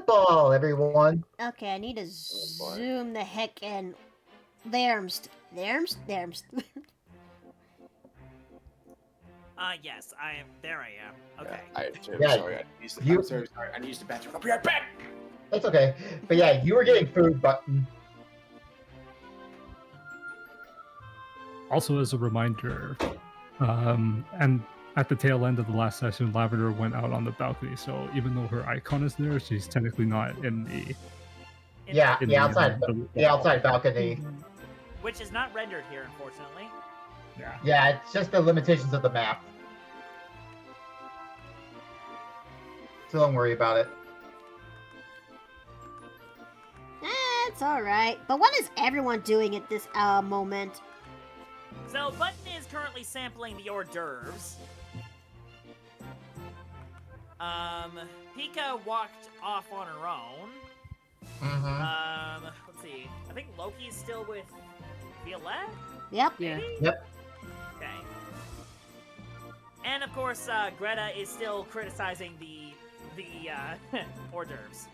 football, everyone. Okay, I need to zoom the heck in. There's. Yes, I am. There I am. Okay. Yeah, Sorry, I'm sorry. I need to use the bathroom. I'll be right back. It's okay. But yeah, you were getting food, Button. Also, as a reminder, and at the tail end of the last session, Lavender went out on the balcony. So even though her icon is there, she's technically not in the The outside balcony. Which is not rendered here, unfortunately. Yeah, it's just the limitations of the map. So don't worry about it. It's alright. But what is everyone doing at this moment? So, Button is currently sampling the hors d'oeuvres. Pika walked off on her own. Let's see. I think Loki's still with Violette? Yep. Maybe? Yep. Okay. And of course, Greta is still criticizing the hors d'oeuvres.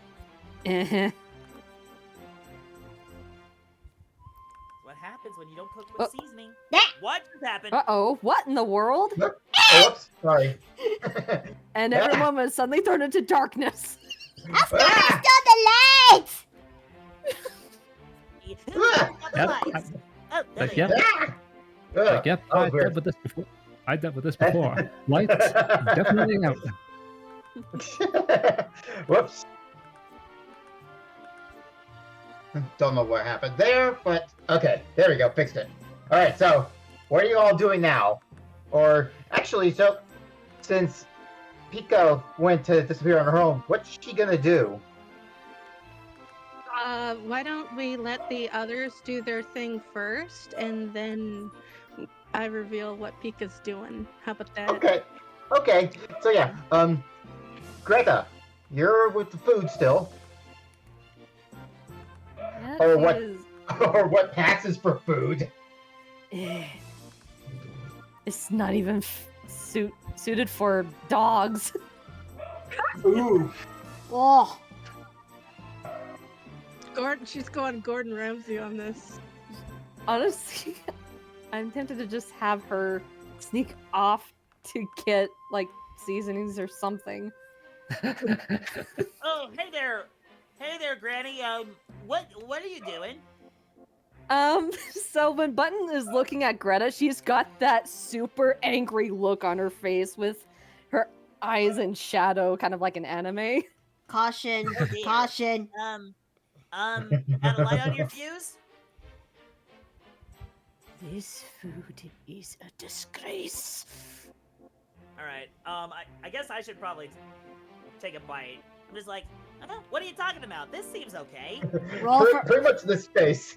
What happens when you don't cook with seasoning? What just happened? Uh-oh, what in the world? Oops, sorry. And everyone was suddenly thrown into darkness. I've got the lights! I dealt with this before. Lights definitely out. Whoops. Don't know what happened there, but okay, there we go, fixed it. All right, so what are you all doing now? Or actually, so since Pika went to disappear on her own, what's she gonna do? Why don't we let the others do their thing first, and then I reveal what Pika's doing. How about that? Okay. So yeah, Greta, you're with the food still. Or what? Or what passes for food? It's not even suited for dogs. Ooh. Oh. She's going Gordon Ramsay on this. Honestly, I'm tempted to just have her sneak off to get like seasonings or something. Oh, hey there, Granny. What are you doing? So when Button is looking at Greta, she's got that super angry look on her face with her eyes in shadow, kind of like an anime. Caution, Oh, dear. caution. Add a light on your fuse? This food is a disgrace. Alright, I guess I should probably take a bite. I'm just like, what are you talking about? This seems okay. Pretty much this space.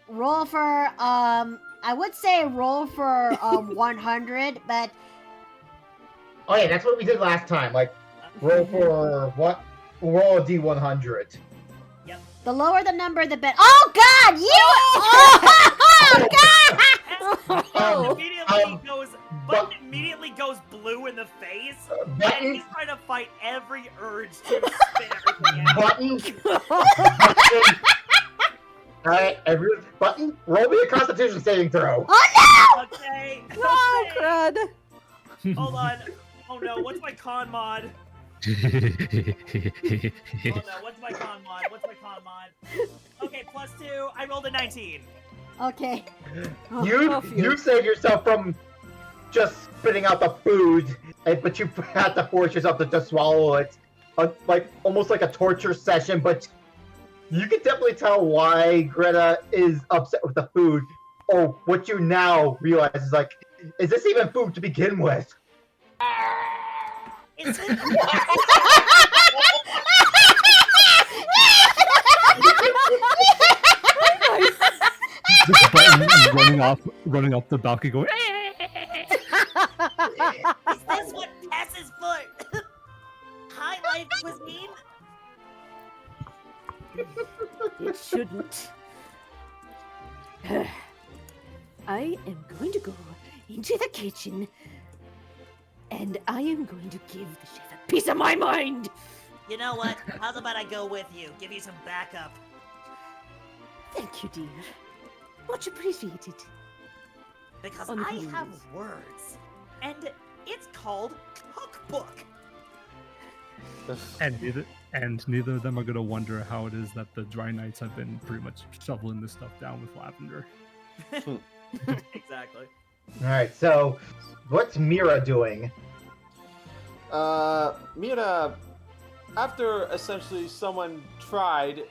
Roll for, I would say roll for, 100, but... Oh yeah, that's what we did last time, like, roll for what? Roll a D100. Yep. The lower the number, the better. Oh God, you! Oh God! Button immediately goes blue in the face, and he's trying to fight every urge to spit everything out. Button. Alright, Button, roll me a Constitution saving throw. Oh no! Okay. Oh, crud. Hold on. Oh no, what's my con mod? Oh no, what's my con mod? Okay, +2. I rolled a 19. Okay. You saved yourself from just spitting out the food, but you had to force yourself to just swallow it, like almost like a torture session. But you can definitely tell why Greta is upset with the food, or what you now realize is like, is this even food to begin with? It's This Button is running off the balcony going, Is this what Tess's foot high life was mean? It shouldn't. I am going to go into the kitchen, and I am going to give the chef a piece of my mind. You know what? How's about I go with you? Give you some backup. Thank you, dear. Much appreciated. Because Oh, no, I have please. words. And it's called cookbook. And neither of them are gonna wonder how it is that the Dry Knights have been pretty much shoveling this stuff down with Lavender. Exactly. Alright, so what's Mira doing? Mira, after essentially someone tried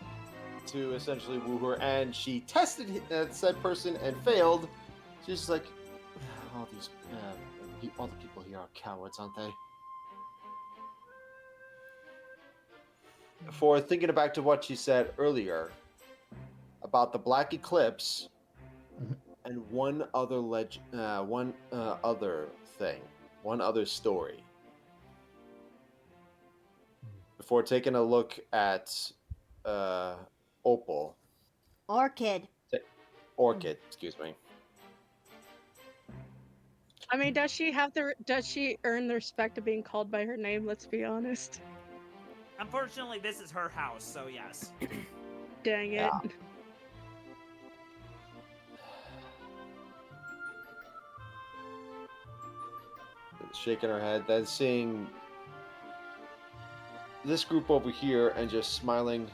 to essentially woo her and she tested said person and failed, she's just like, all the people here are cowards, aren't they? For thinking back to what she said earlier about the Black Eclipse and one other one other story. Before taking a look at Orchid, excuse me. I mean, does she earn the respect of being called by her name? Let's be honest. Unfortunately, this is her house, so yes. Dang it. Yeah. Shaking her head, then seeing this group over here and just smiling.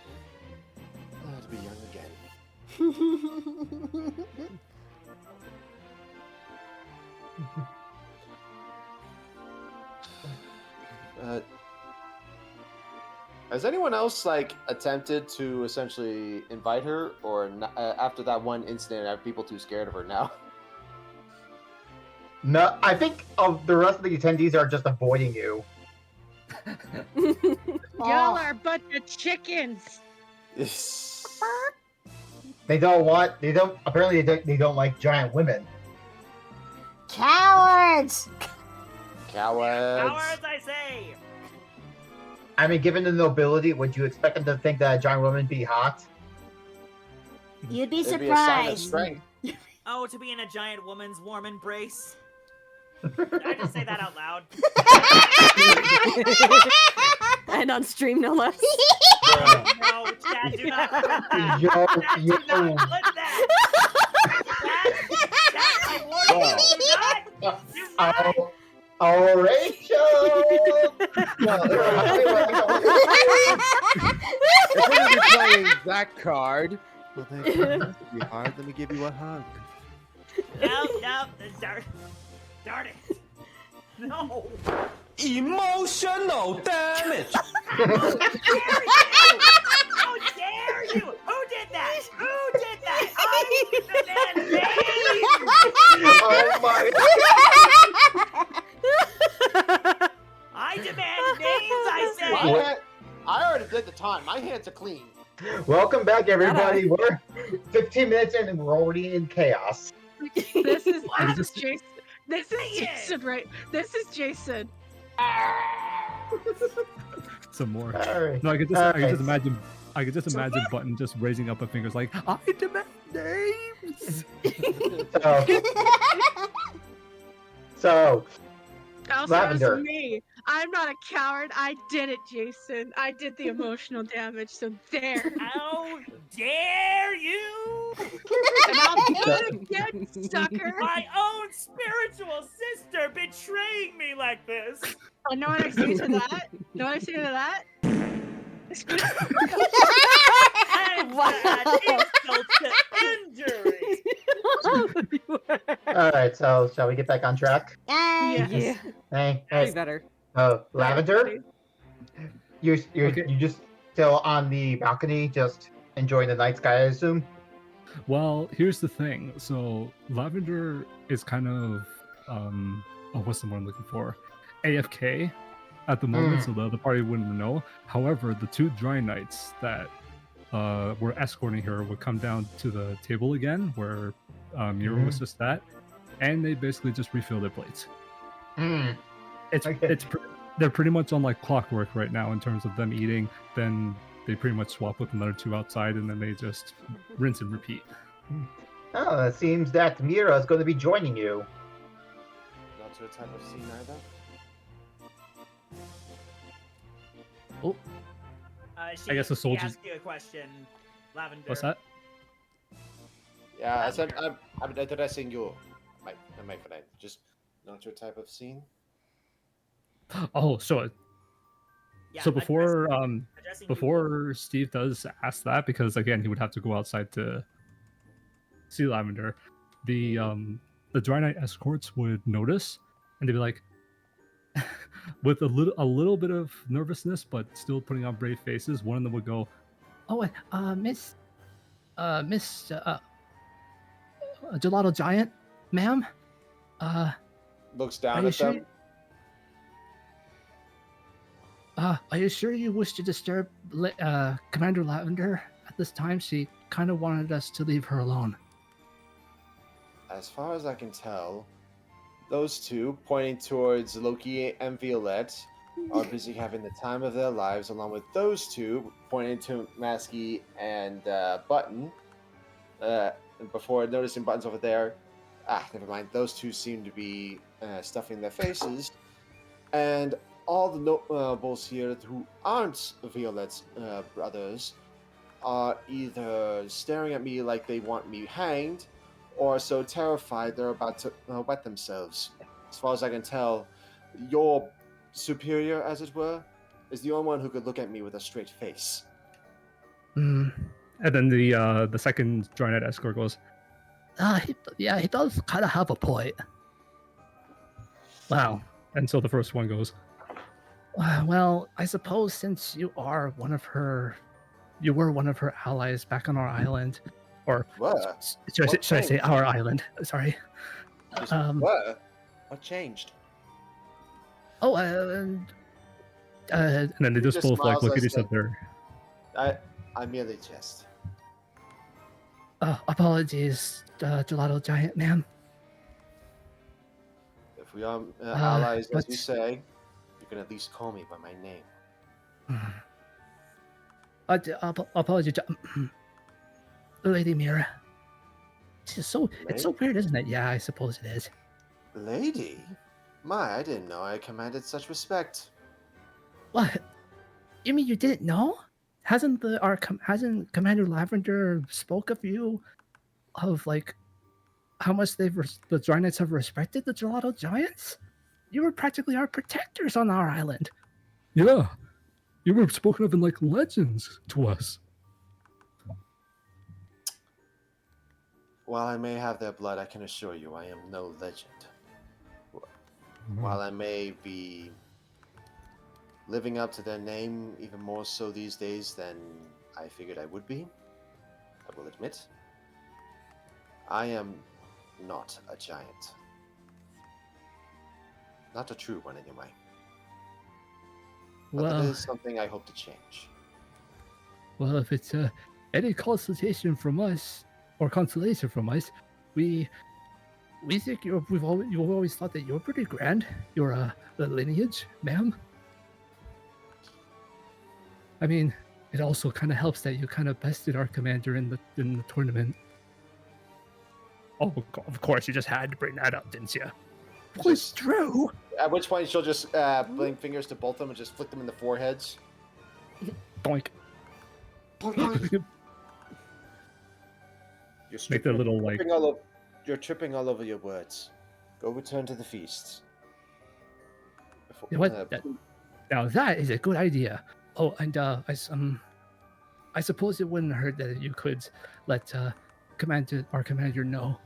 To be young again. Has anyone else attempted to essentially invite her, or after that one incident, are people too scared of her now? No, I think the rest of the attendees are just avoiding you. Y'all are a bunch of chickens. They don't like giant women. Cowards! Cowards. Cowards, I say! I mean, given the nobility, would you expect them to think that a giant woman be hot? You'd be It'd be a sign of surprised. strength. Oh, to be in a giant woman's warm embrace. Did I just say that out loud? And on stream, no less. No, Chad, do not put that. Yo, Chad, do yo. not put that. Chad, I warn you, do not. Oh, Rachel! If we're gonna be playing that card, well, then it's be hard. Let me give you a hug. No, darn it. No. Emotional damage. How dare you? Who did that? Who did that? I demand names. Oh my! I demand names, I say. I already did the time. My hands are clean. Welcome back, everybody. We're 15 minutes in and we're already in chaos. This is just- Jason. This is Jason, right? This is Jason. Some more. All right. No, I could Alright. just imagine. I could just imagine Button just raising up a finger, like, I demand names. So, Also, Lavender. it's me. I'm not a coward. I did it, Jason. I did the emotional damage, so there. How dare you? And I'll do it again, sucker. My own spiritual sister betraying me like this. Oh, know what I say to that? Know what I say to that? And that insult to injury. alright, so shall we get back on track? Yes. Yeah, Hey, be better. Lavender? You're Okay. you just still on the balcony, just enjoying the night sky, I assume? Well, here's the thing. So Lavender is kind of what's the word I'm looking for? AFK at the moment, so the other party wouldn't know. However, the two Dry Knights that were escorting her would come down to the table again, where Mira was just at, and they basically just refill their plates. They're pretty much on like clockwork right now in terms of them eating. Then they pretty much swap with another two outside, and then they just rinse and repeat. Oh, it seems that Mira is going to be joining you. Not to a type of scene either. She, I guess the she soldiers. asked you a question, Lavender. What's that? Yeah, I said I'm addressing you, my friend. Just not your type of scene. Oh, so Yeah, so before addressing you. before Steve does ask that, because again he would have to go outside to see Lavender, the Dry Knight escorts would notice and they'd be like, with a little bit of nervousness, but still putting on brave faces. One of them would go, "Oh, Miss Gelato Giant, ma'am, Looks are down you at sure? them. Are you sure you wish to disturb Commander Lavender at this time? She kind of wanted us to leave her alone." As far as I can tell, those two, pointing towards Loki and Violette, are busy having the time of their lives, along with those two, pointing to Masky and Button. Before noticing Button's over there, never mind. Those two seem to be stuffing their faces, and all the nobles here who aren't Violette's brothers are either staring at me like they want me hanged, or so terrified they're about to wet themselves. As far as I can tell, your superior, as it were, is the only one who could look at me with a straight face. And then the second Dry Knight escort goes, he does kind of have a point. Wow. And so the first one goes, well, I suppose since you were one of her allies back on our island, or What? should I say our island? Sorry. What changed? Oh, and then they just both like look at each other. I merely jest. Apologies, Gelato Giant, ma'am. If we are allies, as but- you say, you can at least call me by my name. Apologies, Lady Mira. It's so weird, isn't it? Yeah, I suppose it is. Lady? My, I didn't know I commanded such respect. What? You mean you didn't know? Hasn't Commander Lavender spoke of you, of like how much the Dry Knights have respected the Gelato Giants? You were practically our protectors on our island. Yeah, you were spoken of in like legends to us. While I may have their blood, I can assure you I am no legend. While I may be living up to their name even more so these days than I figured I would be, I will admit, I am not a giant. Not a true one, anyway. But Well, it is something I hope to change. well, if it's any consultation from us or consolation from us, we think you've always thought that you're pretty grand. You're the lineage, ma'am. I mean, it also kind of helps that you kind of bested our commander in the tournament. Oh, of course, you just had to bring that up, didn't you? Well, it's true. At which point she'll just blink fingers to both of them and just flick them in the foreheads. Doink. You're Make their little like. You're tripping all over your words. Go return to the feast. Now that is a good idea. Oh, and I suppose it wouldn't hurt that you could let our commander know.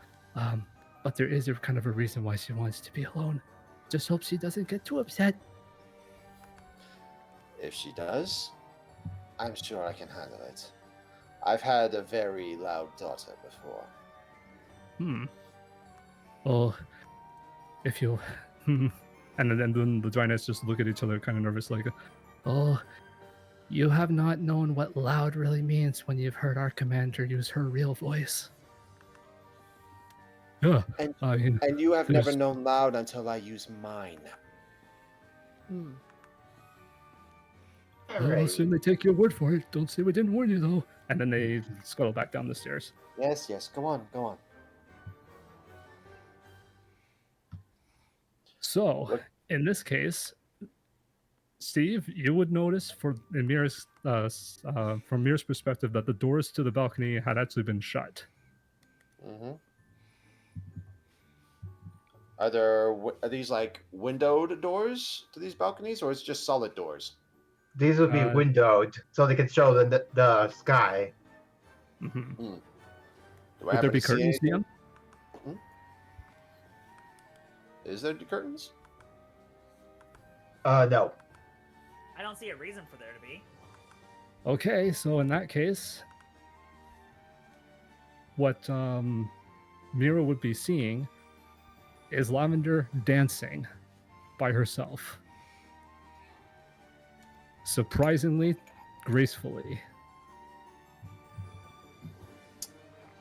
But there is a kind of a reason why she wants to be alone. Just hope she doesn't get too upset. If she does, I'm sure I can handle it. I've had a very loud daughter before. Well, if you... and then the Dry Knights just look at each other kind of nervous like, oh, you have not known what loud really means when you've heard our commander use her real voice. Yeah, and you have never known loud until I use mine. I'll assume they take your word for it. Don't say we didn't warn you, though. And then they scuttle back down the stairs. Yes, go on. So, in this case, Steve, you would notice from Mira's perspective that the doors to the balcony had actually been shut. Mm-hmm. Are these like windowed doors to these balconies, or it's just solid doors? These would be windowed, so they could show the sky. Mm-hmm. Do I Would happen there be to see curtains, anything? Dion? Is there curtains? No. I don't see a reason for there to be. Okay, so in that case, what Mira would be seeing is Lavender dancing by herself. Surprisingly, gracefully.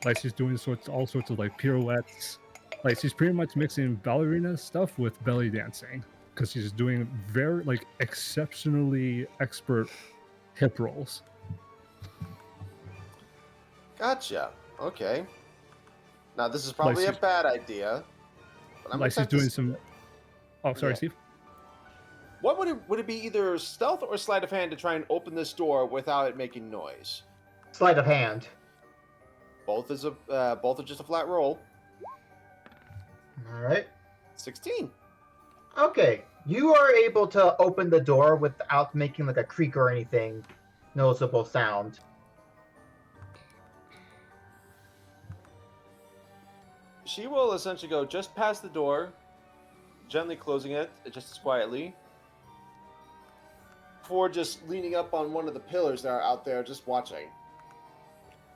Like she's doing all sorts of like pirouettes. Like she's pretty much mixing ballerina stuff with belly dancing because she's doing very like exceptionally expert hip rolls. Gotcha. Okay. Now this is probably a bad idea. But I'm like she's excited to doing see some. it. Oh, sorry, Yeah. Steve. What would it be either stealth or sleight of hand to try and open this door without it making noise? Sleight of hand. Both are just a flat roll. All right. 16. Okay. You are able to open the door without making like a creak or anything noticeable sound. She will essentially go just past the door, gently closing it, just as quietly, before just leaning up on one of the pillars that are out there, just watching,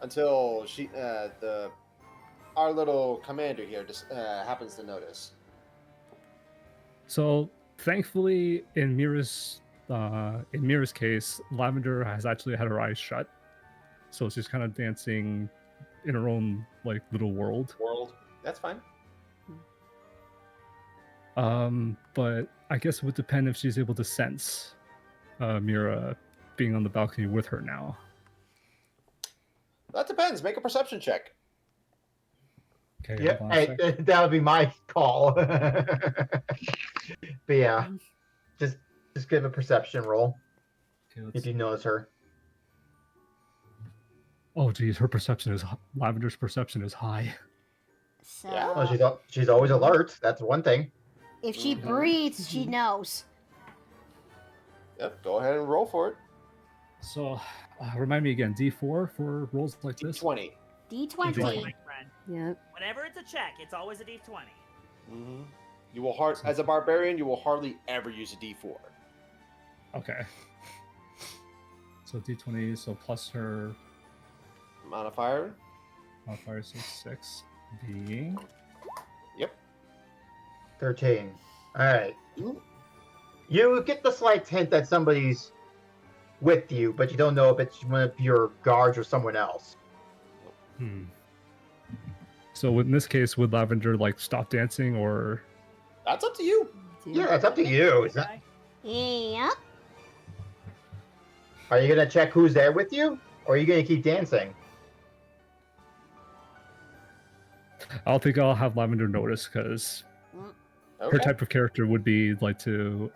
until our little commander here just happens to notice. So thankfully, in Mira's case, Lavender has actually had her eyes shut, so she's kind of dancing in her own like little world. That's fine. But I guess it would depend if she's able to sense Mira being on the balcony with her now. That depends. Make a perception check. Okay. Yeah, that would be my call. But yeah, just give a perception roll if you notice her. Oh, geez, Lavender's perception is high. So Well, she's always alert. That's one thing. if she breathes, she knows. Yep. Go ahead and roll for it. So, remind me again, D4 for rolls like this? D20. D20. My friend. Yep. Whenever it's a check, it's always a D20. Mm-hmm. You will as a barbarian, you will hardly ever use a D4. Okay. So D20, so plus her Modifier. modifier, so 6 being. Yep. 13. All right. You get the slight hint that somebody's with you, but you don't know if it's one of your guards or someone else. So in this case, would Lavender like stop dancing or? That's up to you. Yeah, it's up to you. Yep. Are you gonna check who's there with you, or are you gonna keep dancing? I'll think I'll have Lavender notice because her type of character would be like to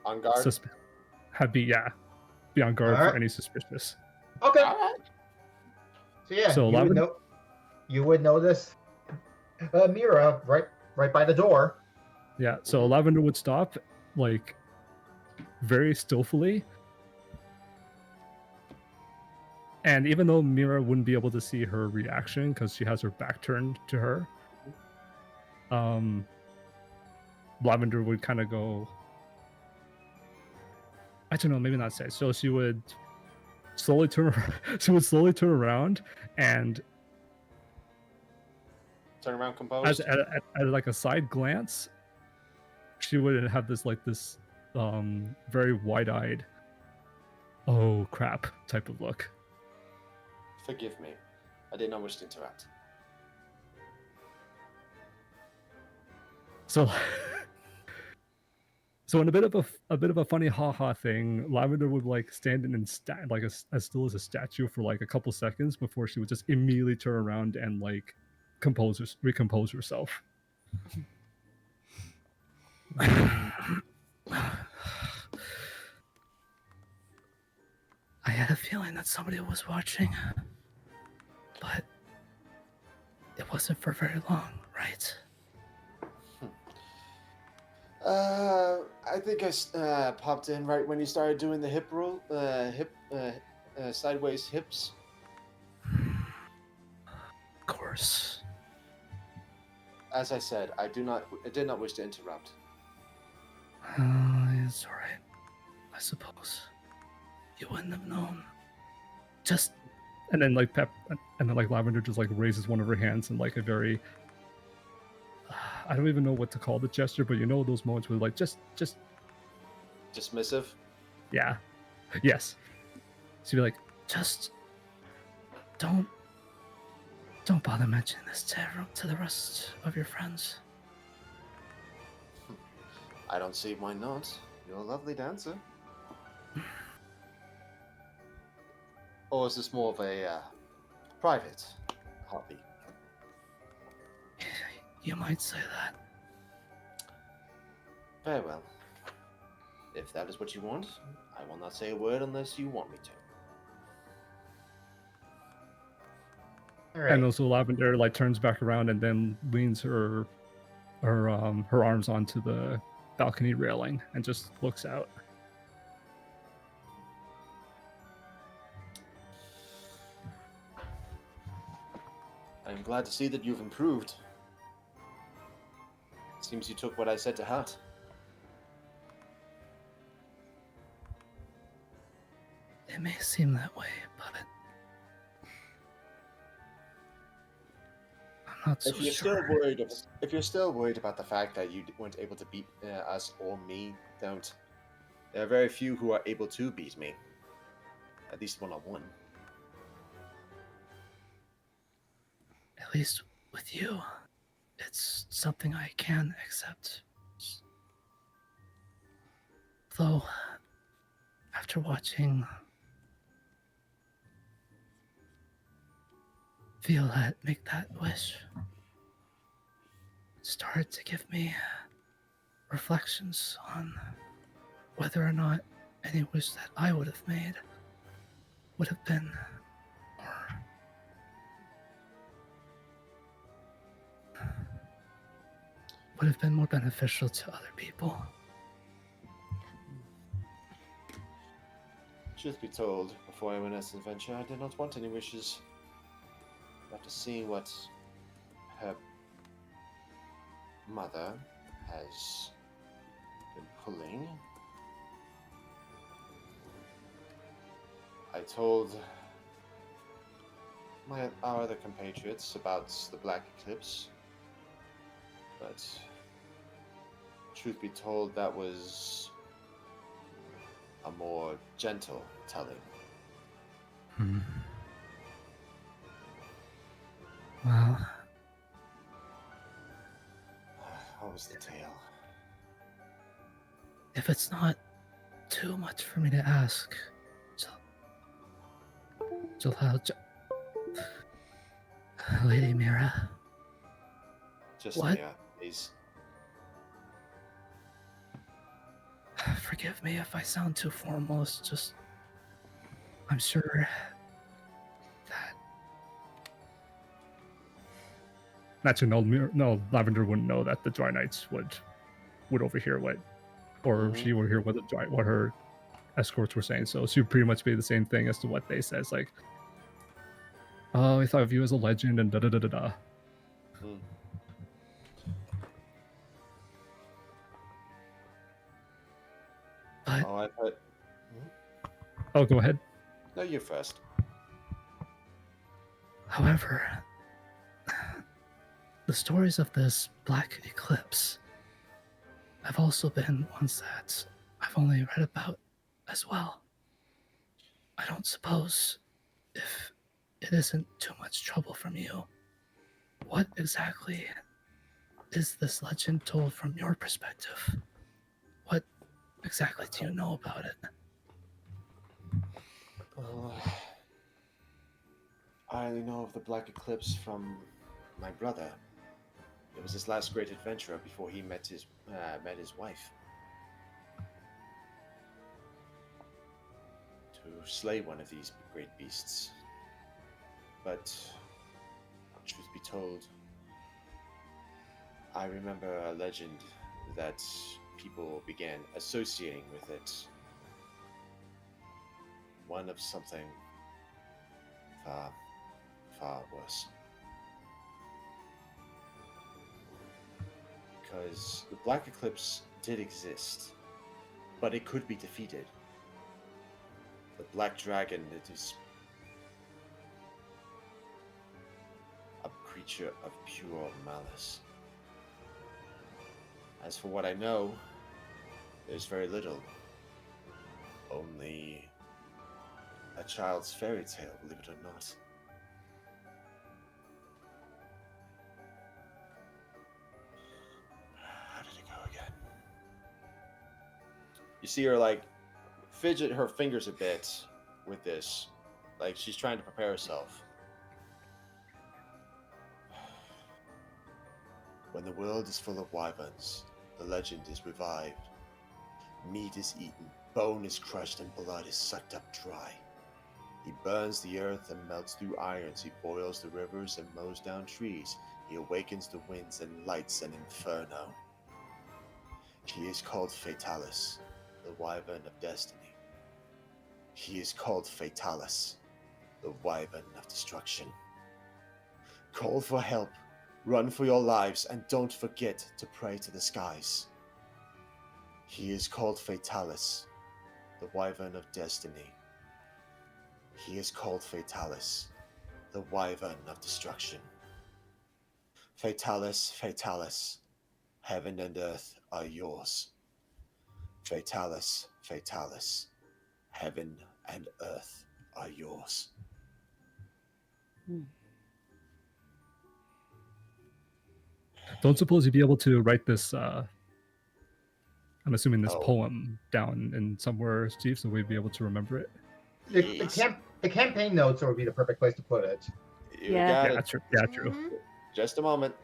on guard. Be on guard Alright. for any suspicious. Okay. Alright. So yeah, So you would notice Mira right by the door. Yeah, so Lavender would stop, like, very skillfully. And even though Mira wouldn't be able to see her reaction because she has her back turned to her, Lavender would kind of go, I don't know, maybe not say. So she would slowly turn around and turn around composed. At like a side glance, she would have this very wide-eyed, oh crap type of look. Forgive me, I did not wish to interrupt. So in a bit of a funny ha-ha thing, Lavender would like stand in and like as still as a statue for like a couple seconds before she would just immediately turn around and like recompose herself. I had a feeling that somebody was watching, but it wasn't for very long, right? I think I popped in right when you started doing the hip roll, sideways hips. Of course. As I said, I did not wish to interrupt. It's alright. I suppose. You wouldn't have known. Just... And then, like, Lavender just, like, raises one of her hands in, like, a very... I don't even know what to call the gesture, but you know those moments where, like, just... Dismissive? Yeah. Yes. So you're like, just... Don't bother mentioning this to the rest of your friends. I don't see why not. You're a lovely dancer. Or is this more of a private hobby? You might say that. Very well. If that is what you want, I will not say a word unless you want me to. All right. And also Lavender, like, turns back around and then leans her arms onto the balcony railing and just looks out. I'm glad to see that you've improved. It seems you took what I said to heart. It may seem that way, but I'm not so If you're sure. if you're still worried about the fact that you weren't able to beat us or me, don't. There are very few who are able to beat me. At least one-on-one. At least with you, it's something I can accept. Though, after watching Violet make that wish, it started to give me reflections on whether or not any wish that I would have made would have been more beneficial to other people. Truth be told, before I went on this adventure, I did not want any wishes. After seeing what her mother has been pulling, I told our other compatriots about the Black Eclipse, but truth be told, that was a more gentle telling. Well, What was the tale? if it's not too much for me to ask, Lady Mira. Just What? Mira, please. Forgive me if I sound too formal. It's just, I'm sure that Lavender wouldn't know that the Dry Knights would overhear she would hear what her escorts were saying. So she would pretty much be the same thing as to what they said. It's like, oh, I thought of you as a legend and da da da da da. But oh, go ahead. No, you first. However, the stories of this Black Eclipse have also been ones that I've only read about as well. I don't suppose, if it isn't too much trouble from you, what exactly is this legend told from your perspective? What exactly do you know about it? I only know of the Black Eclipse from my brother. It was his last great adventure before he met his wife. To slay one of these great beasts. But, truth be told, I remember a legend that people began associating with it. One of something far, far worse. Because the Black Eclipse did exist, but it could be defeated. The Black Dragon, it is a creature of pure malice. As for what I know, there's very little. Only a child's fairy tale, believe it or not. How did it go again? You see her, like, fidget her fingers a bit with this. Like, she's trying to prepare herself. When the world is full of wyverns, the legend is revived. Meat is eaten, bone is crushed, and blood is sucked up dry. He burns the earth and melts through irons. He boils the rivers and mows down trees. He awakens the winds and lights an inferno. He is called Fatalis, the wyvern of destiny. He is called Fatalis, the wyvern of destruction. Call for help, run for your lives, and don't forget to pray to the skies. He is called Fatalis, the wyvern of destiny. He is called Fatalis, the wyvern of destruction. Fatalis, Fatalis, heaven and earth are yours. Fatalis, Fatalis, heaven and earth are yours. Don't suppose you'd be able to write this, I'm assuming this Oh. poem down in somewhere, Steve, so we'd be able to remember it? The campaign notes would be the perfect place to put it. You Yeah. got Yeah, it. true. Yeah, true. Mhm. Just a moment.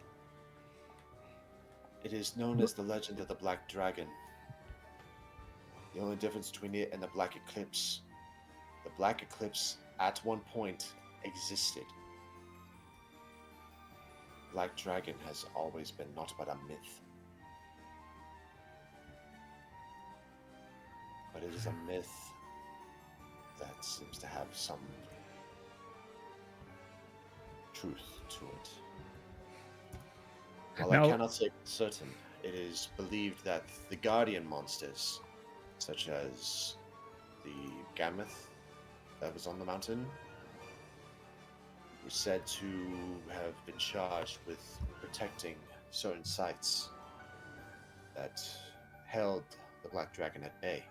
It is known as the legend of the Black Dragon. The only difference between it and the Black Eclipse, the Black Eclipse at one point existed. Black Dragon has always been naught but a myth. But it is a myth that seems to have some truth to it. While I Now- cannot say for certain, it is believed that the guardian monsters, such as the Gammoth that was on the mountain, were said to have been charged with protecting certain sites that held the Black Dragon at bay.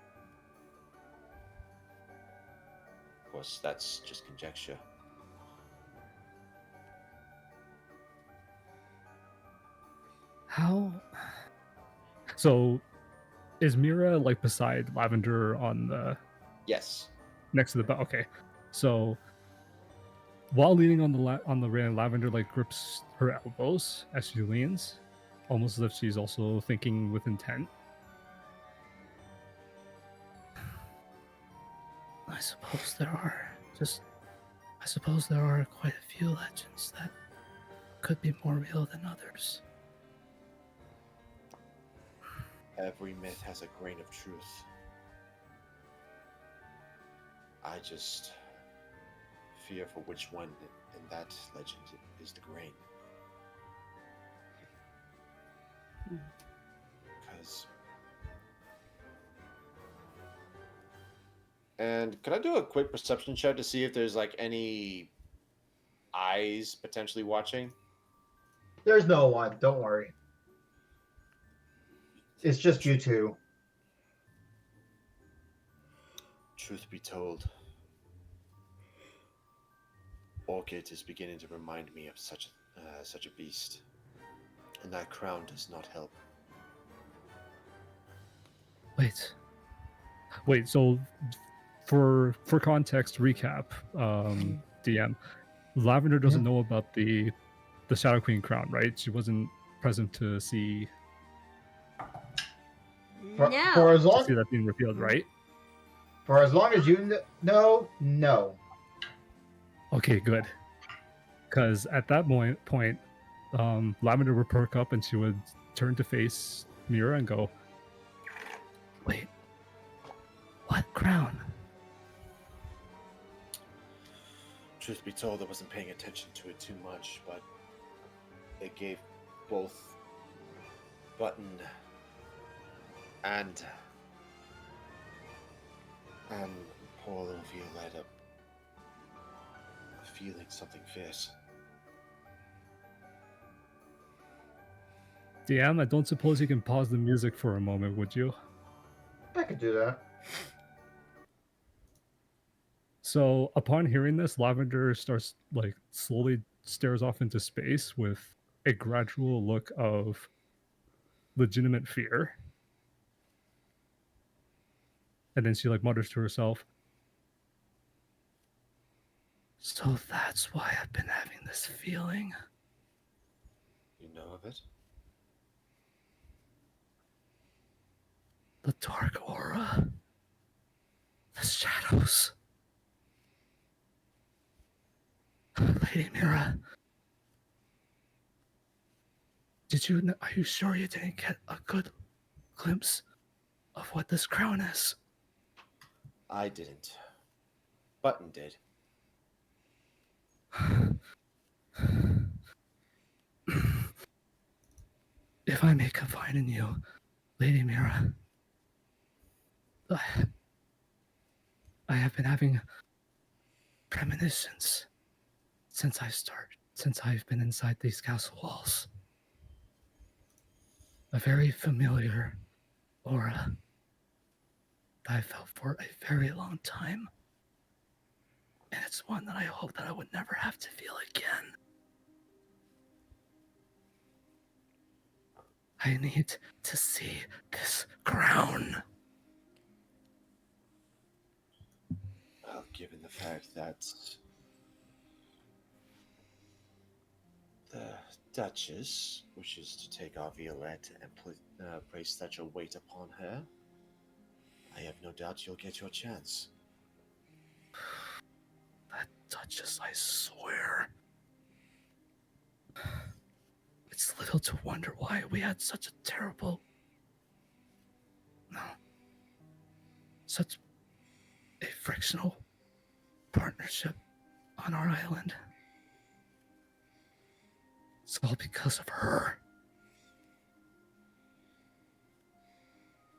Of course, that's just conjecture. How? So, is Mira like beside Lavender on the Yes. next to the bed? Okay, so while leaning on the railing, Lavender like grips her elbows as she leans, almost as if she's also thinking with intent. I suppose there are quite a few legends that could be more real than others. Every myth has a grain of truth. I just fear for which one in that legend is the grain. Because... And can I do a quick perception check to see if there's like any eyes potentially watching? There's no one. Don't worry. It's just you two. Truth be told, Orchid is beginning to remind me of such a beast, and that crown does not help. Wait. So, for context recap, DM, Lavender doesn't know about the Shadow Queen crown, right? She wasn't present to see For No. as long that being revealed, right? For as long as you know, no. Okay, good. Because at that point, Lavender would perk up and she would turn to face Mira and go, "Wait, what crown?" Truth be told, I wasn't paying attention to it too much, but it gave both Button and poor little Violetta feeling something fierce. DM, I don't suppose you can pause the music for a moment, would you? I could do that. So upon hearing this, Lavender starts like slowly stares off into space with a gradual look of legitimate fear. And then she like mutters to herself, "So that's why I've been having this feeling." You know of it? The dark aura. The shadows. Lady Mira. Are you sure you didn't get a good glimpse of what this crown is? I didn't. Button did. If I may confide in you, Lady Mira, I have been having premonitions since I've been inside these castle walls. A very familiar aura that I felt for a very long time. And it's one that I hope that I would never have to feel again. I need to see this crown. Well, given the fact that the Duchess wishes to take our Violette and place such a weight upon her, I have no doubt you'll get your chance. That Duchess, I swear. It's little to wonder why we had such a terrible... No. Such a frictional partnership on our island. It's all because of her.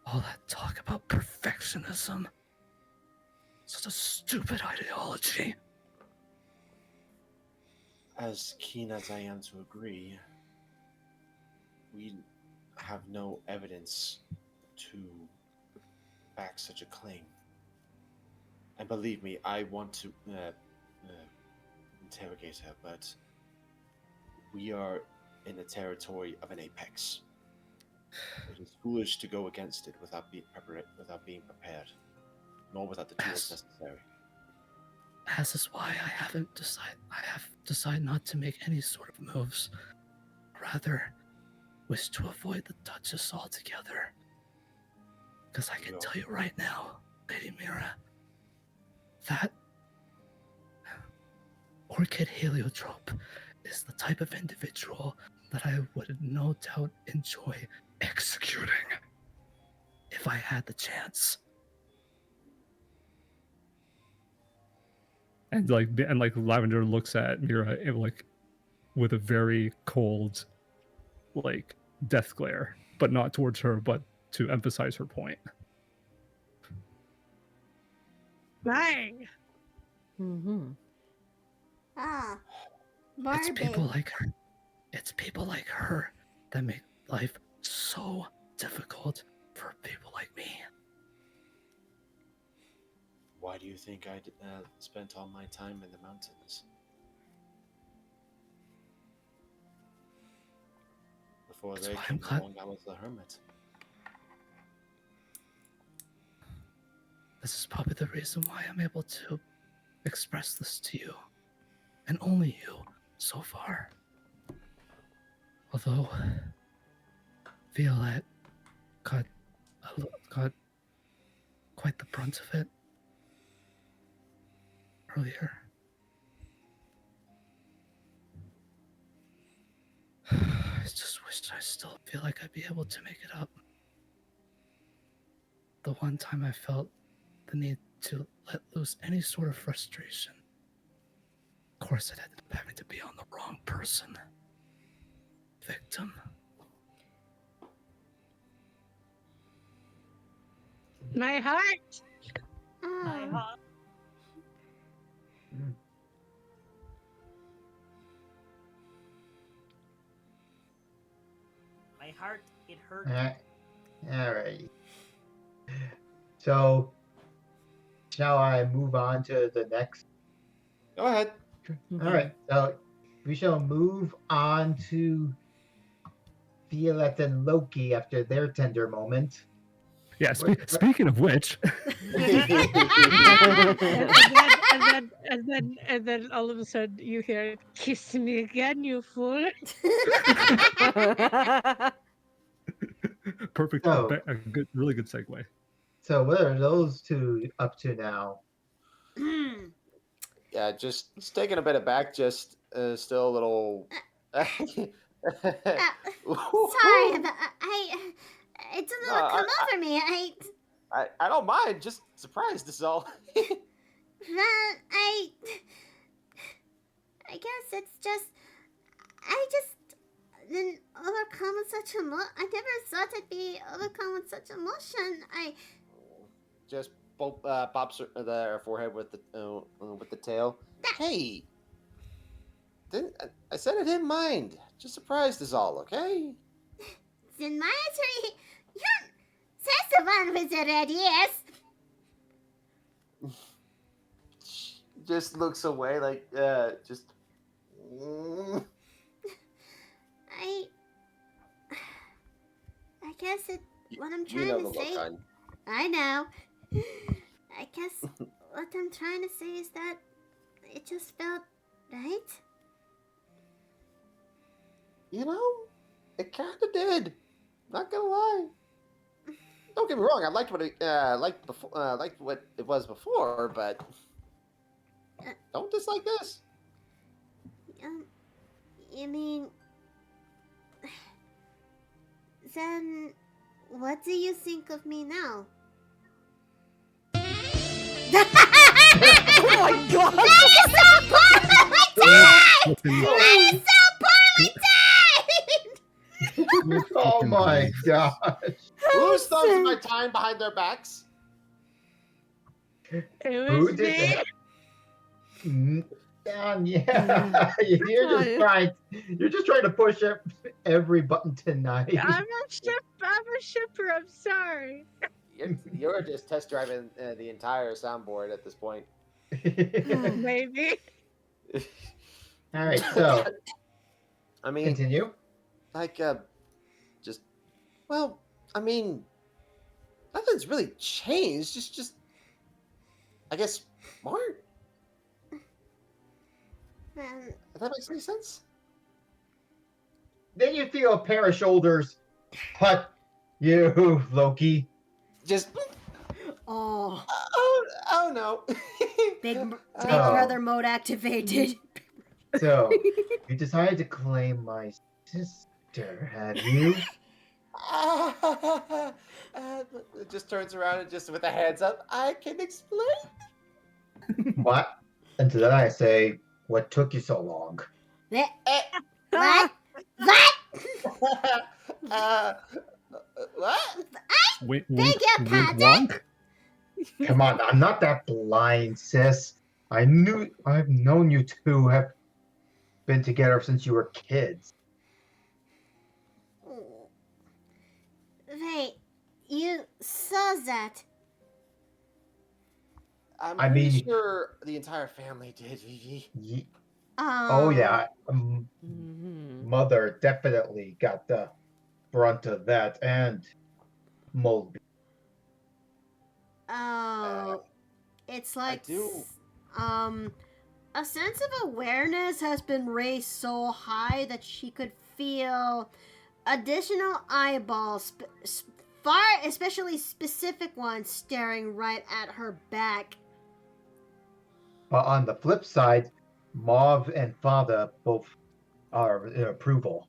All that talk about perfectionism. Such a stupid ideology. As keen as I am to agree, we have no evidence to back such a claim. And believe me, I want to interrogate her, but we are in the territory of an apex. It is foolish to go against it without being prepared, nor without the tools necessary. As is why I have decided not to make any sort of moves. Rather, wish to avoid the Duchess altogether. Because I can tell you right now, Lady Mira, that Orchid Heliotrope is the type of individual that I would no doubt enjoy executing if I had the chance. And Lavender looks at Mira like with a very cold, like death glare, but not towards her, but to emphasize her point. Bang. Mm-hmm. Ah, It's people morbid. like her. It's people like her that make life so difficult for people like me. Why do you think I spent all my time in the mountains? Before they came along, I was a hermit. This is probably the reason why I'm able to express this to you, and only you, so far. Although Violette got quite the brunt of it earlier. I just wished I still feel like I'd be able to make it up. The one time I felt the need to let loose any sort of frustration. Of course, it ended up having to be on the wrong person. Victim. My heart. My heart. My heart, it hurt. Alright. So, shall I move on to the next? Go ahead. Alright, so we shall move on to Violet and Loki after their tender moment. Yeah, speaking of which. And then all of a sudden you hear, "Kiss me again, you fool." Perfect. So- A good, really good segue. So what are those two up to now? Yeah, just taking a bit aback, just still a little. Sorry, but it didn't No, come over me. I don't mind. Just surprised is all. Well, I guess it's just, I just didn't overcome with such emotion. I never thought I'd be overcome with such emotion. Just pops her forehead with the tail. Hey, I said I didn't mind. Just surprised is all. Okay. In my tree, says the one with the red ears. Just looks away like just. I guess what I'm You trying know to the look, say. hon. I know. I guess what I'm trying to say is that it just felt right. You know, it kind of did. Not gonna lie. Don't get me wrong. I liked what it liked what it was before, but don't dislike this. You mean, then what do you think of me now? Oh my god! That is so poorly timed! Oh my gosh. Who stubs my time behind their backs? It Who was did me. that? Yeah, you're just trying to push every button tonight. I'm a shipper. I'm sorry. You're just test driving the entire soundboard at this point. Maybe. All right, so I mean, continue. like, just, well, I mean, nothing's really changed. Just, I guess, smart. If that makes any sense. Then you feel a pair of shoulders hut you, Loki. Just, Oh, oh no. big brother mode activated. So, you decided to claim my sister, have you? It just turns around and just with the hands up, I can explain. What? And to that I say, what took you so long? What? What? What? Wait, Beg your pardon? Come on, I'm not that blind, sis. I've known you two have been together since you were kids. Wait, you saw that? I'm I pretty mean- sure the entire family did, Vivi. Oh yeah, Mother definitely got the brunt of that, and Mulby. Oh, it's like I do. a sense of awareness has been raised so high that she could feel additional eyeballs, especially specific ones, staring right at her back. But on the flip side, Mauve and Fada both are in approval.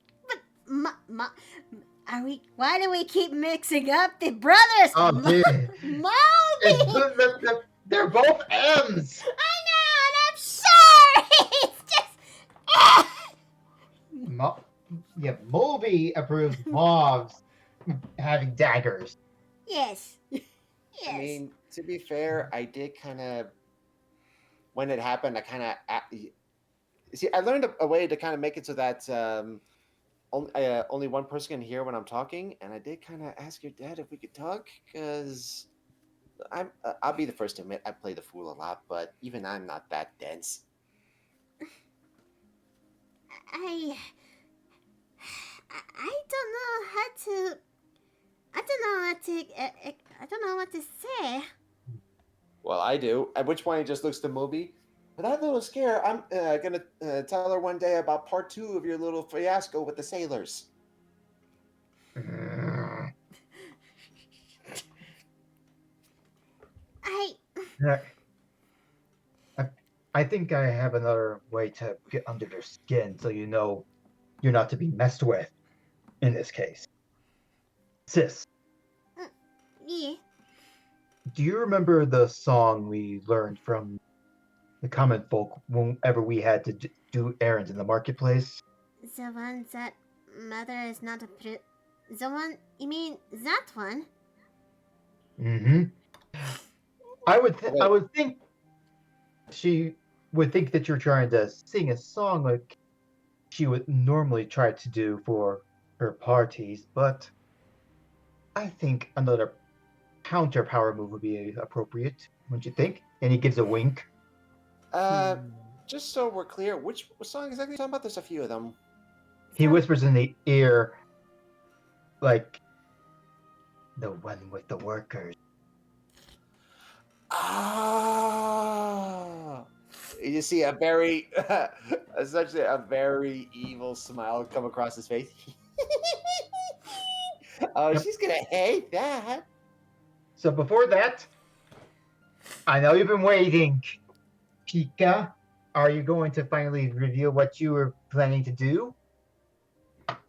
Are we? Why do we keep mixing up the brothers? Oh, dude. Moby! They're both M's! I know, and I'm sorry! It's just... Moby approves Mauve's having daggers. Yes. Yes. I mean, to be fair, I did kind of, when it happened, I kind of, see, I learned a way to kind of make it so that only one person can hear when I'm talking, and I did kind of ask your dad if we could talk, because I'll be the first to admit I play the fool a lot, but even I'm not that dense. I don't know how to. I don't know what to say. Well, I do. At which point he just looks to Moby. Without a little scare, I'm gonna tell her one day about part 2 of your little fiasco with the sailors. I think I have another way to get under their skin so you know you're not to be messed with in this case. Sis, Yeah. do you remember the song we learned from the common folk whenever we had to do errands in the marketplace? The one that mother is not a the one, you mean that one? Mm-hmm. I would think she would think that you're trying to sing a song like she would normally try to do for her parties, but I think another counter power move would be appropriate, wouldn't you think? And he gives a wink. Just so we're clear, which song exactly are you talking about? There's a few of them. He whispers in the ear, like, the one with the workers. Ah, you see a very, essentially a very evil smile come across his face. Oh, Yep. She's gonna hate that. So before that, I know you've been waiting. Pika, are you going to finally reveal what you were planning to do? I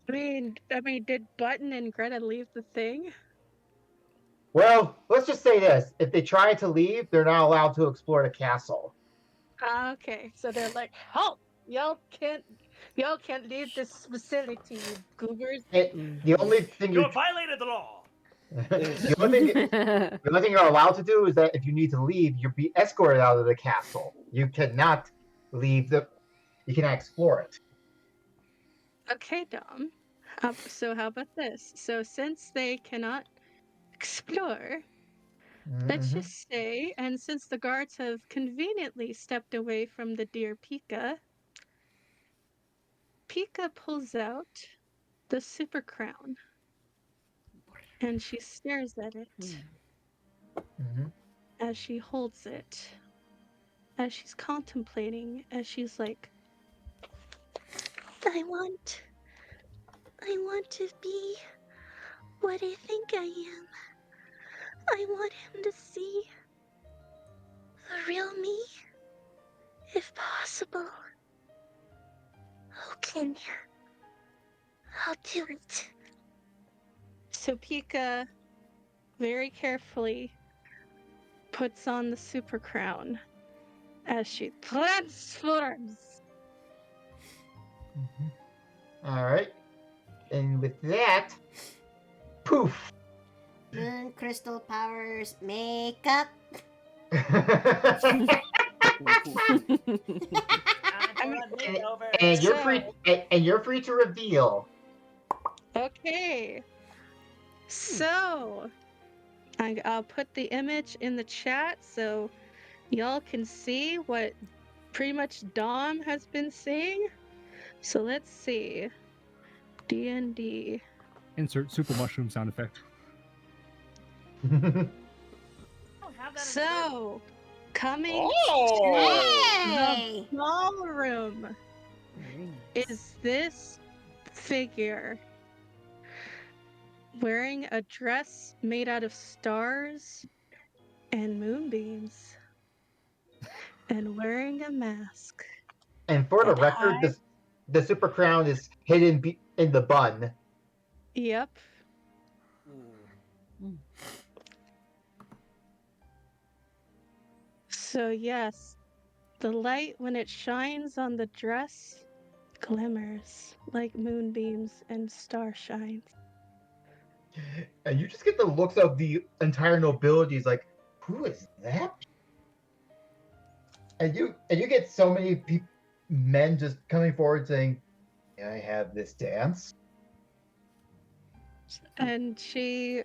mean, did Button and Greta leave the thing? Well, let's just say this. If they try to leave, they're not allowed to explore the castle. Okay, so they're like, "Halt! Y'all can't leave this facility, you goobers." The only thing You have violated the law. the only thing you're allowed to do is that if you need to leave, you'll be escorted out of the castle. You cannot leave you cannot explore it. Okay, Dom. So how about this? So since they cannot explore, let's Mhm. just say, and since the guards have conveniently stepped away from the dear Pika, Pika pulls out the super crown and she stares at it Mhm. as she holds it, as she's contemplating, as she's like, I want to be what I think I am. I want him to see the real me, if possible. Okay, I'll do it. So Pika very carefully puts on the super crown as she transforms. Mhm. All right. And with that, poof. Moon crystal powers makeup. and you're free. And you're free to reveal. Okay. So, I'll put the image in the chat so y'all can see what pretty much Dom has been saying. So let's see. D&D. Insert super mushroom sound effect. So, coming Hey! the ballroom is this figure wearing a dress made out of stars and moonbeams. and wearing a mask. And for the And record, the super crown is hidden in the bun. Yep. So yes, the light when it shines on the dress glimmers like moonbeams and starshines. And you just get the looks of the entire nobility. It's like, who is that? And you get so many men just coming forward saying, "Can I have this dance?" And she's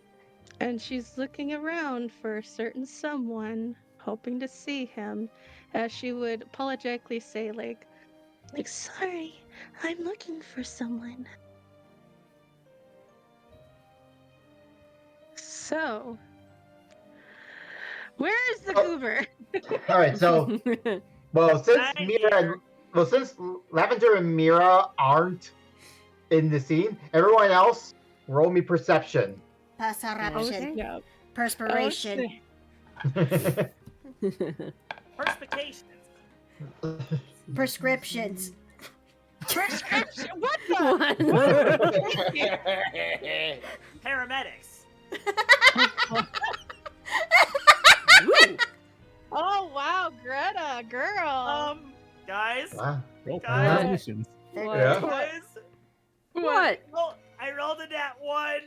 looking around for a certain someone, hoping to see him, as she would apologetically say, like, Sorry, I'm looking for someone. so, where is the goober? All right, so since Lavender and Mira aren't in the scene, everyone else roll me perception. Perception. Yep. Perspiration. Perspications. Prescriptions. Prescription? What the? Paramedics. Oh wow, Greta, girl. Guys. Wow. Congratulations. Yeah. Guys. What? Oh, I rolled a nat 1.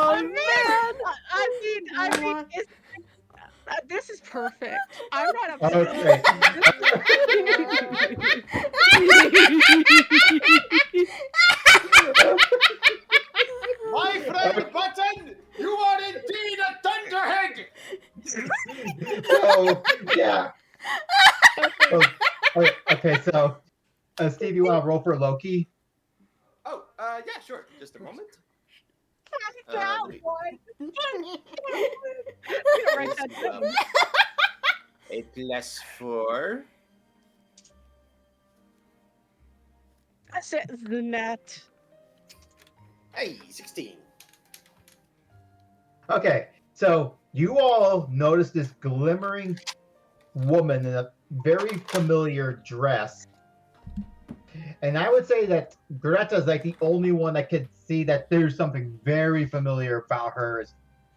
Oh man! I mean, this is perfect. I'm not upset. Okay. My friend Button, you are indeed a thunderhead! So yeah. Okay, so Steve, you want to roll for Loki? Oh, yeah, sure. Just a moment. That Wait. one. I'm gonna write that down. A +4. That's it. The net. Hey, 16. Okay, so you all notice this glimmering woman in a very familiar dress. And I would say that Greta is like the only one that could see that there's something very familiar about her,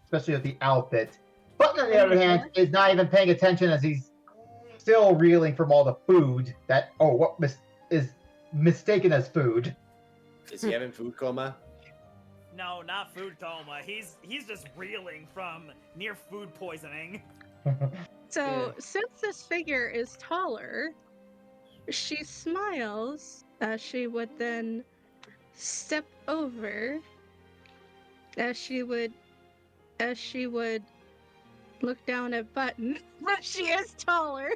especially with the outfit. Button, on the other hand, is not even paying attention as he's still reeling from all the food that, is mistaken as food. Is he having food coma? No, not food coma. He's just reeling from near food poisoning. So, since this figure is taller, she smiles as she would then step over, as she would look down at Button, but she is taller.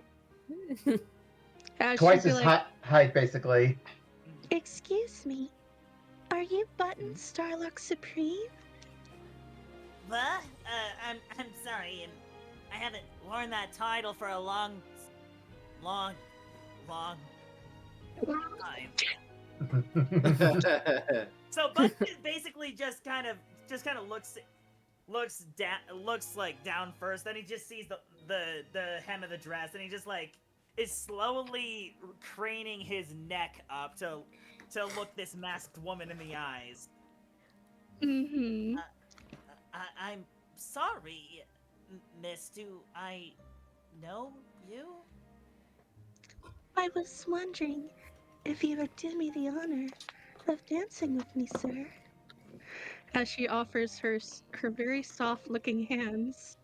Twice his height, basically. Excuse me. Are you Button Starlock Supreme? What? I'm sorry. I haven't worn that title for a long time. So Button basically just kind of looks like down first. Then he just sees the hem of the dress, and he just like is slowly craning his neck up to look this masked woman in the eyes. Mm-hmm. I'm sorry, miss. Do I know you? I was wondering if you would do me the honor of dancing with me, sir. As she offers her very soft-looking hands.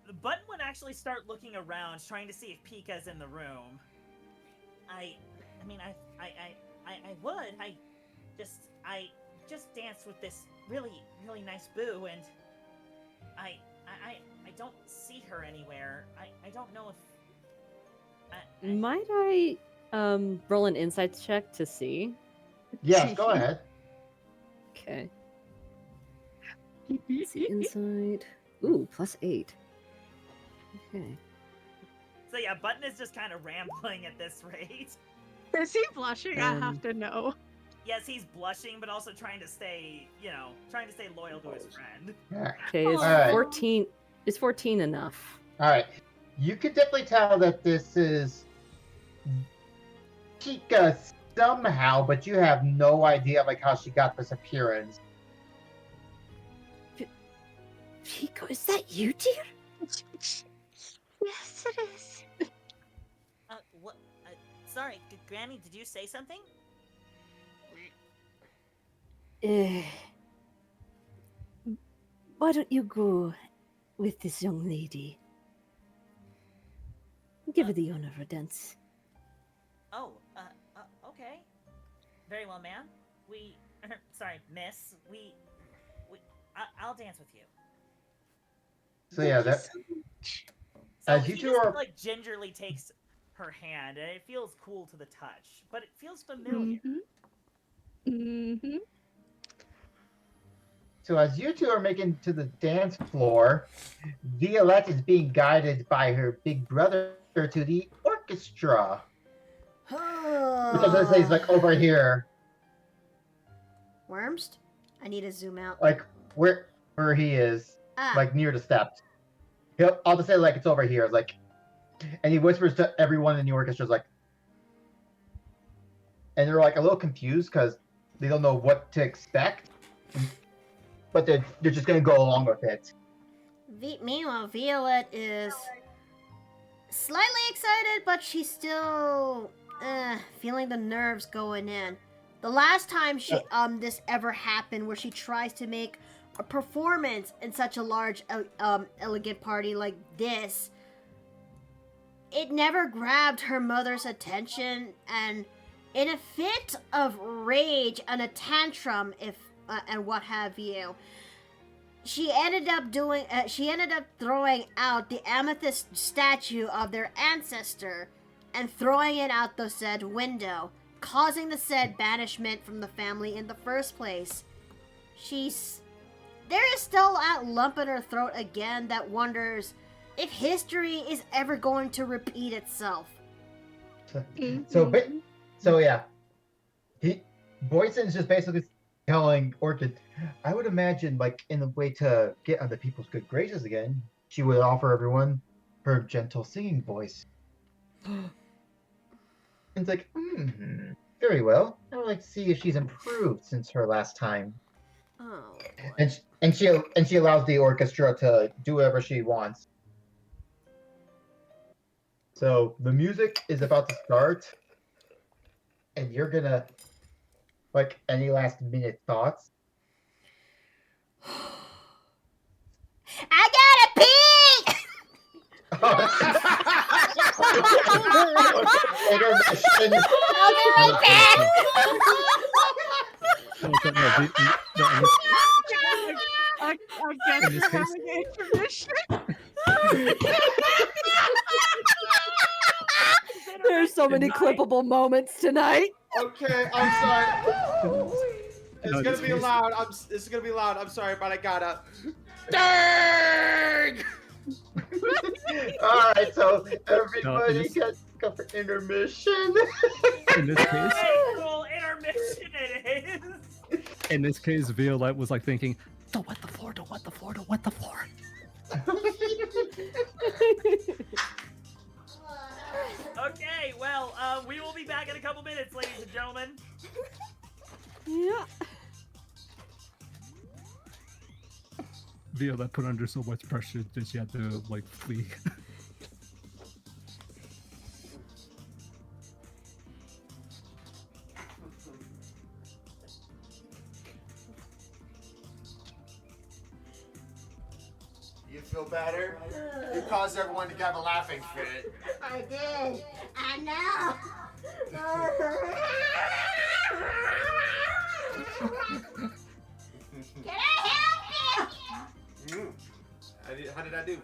The Button would actually start looking around, trying to see if Pika's in the room. I would. I just danced with this really nice boo, and I don't see her anywhere. I don't know if. Might I roll an insights check to see? Yes, go ahead. Okay. Let's see, insight. Ooh, +8. Okay. So yeah, Button is just kind of rambling at this rate. Is he blushing? I have to know. he's blushing, but also trying to stay, trying to stay loyal to his friend. Okay, is Alright. 14 is 14 enough? All right, you could definitely tell that this is Chica somehow, but you have no idea like how she got this appearance. Pico, is that you, dear? Yes, it is. What? Sorry, Granny, did you say something? Why don't you go with this young lady? Give her the honor of a dance. Oh, okay. Very well, ma'am. Sorry, miss. I'll dance with you. So yeah, Thank you that so much. So as he you two just, are like, gingerly takes her hand, and it feels cool to the touch, but it feels familiar. So as you two are making to the dance floor, Violette is being guided by her big brother to the orchestra. Which I was gonna say is like over here. Worms? I need to zoom out. Like where he is. Like near the steps. I'll just say like it's over here, like, and he whispers to everyone in the orchestra, like, and they're like a little confused because they don't know what to expect, but they're just gonna go along with it. Meanwhile, Violet is slightly excited, but she's still feeling the nerves going in. The last time this ever happened, where she tries to make a performance in such a large, elegant party like this, it never grabbed her mother's attention, and in a fit of rage and a tantrum, and what have you, she ended up throwing out the amethyst statue of their ancestor and throwing it out the said window, causing the said banishment from the family in the first place. There is still that lump in her throat again that wonders if history is ever going to repeat itself. So yeah, Boyson's just basically telling Orchid, I would imagine, like, in the way to get on the people's good graces again, she would offer everyone her gentle singing voice. And it's like, very well. I would like to see if she's improved since her last time. Oh. And she allows the orchestra to do whatever she wants. So the music is about to start, and you're gonna, like, any last minute thoughts? I gotta pee! Intermission. I'll be right back! I guess In this we're case- having an intermission. There's so many clippable moments tonight. Okay, I'm sorry. It's No, gonna this be case- loud. This is gonna be loud. I'm sorry, but I gotta. Dang! Alright, so everybody this- gets go for intermission. In this case, Hey, cool intermission it is! in this case, Violette was like thinking, "Don't wet the floor! Don't wet the floor! Don't wet the floor!" Okay, well, we will be back in a couple minutes, ladies and gentlemen. Yeah. Violette put under so much pressure that she had to like flee. You feel better? You caused everyone to have a laughing fit. I did. I know. Can I help you? How did I do?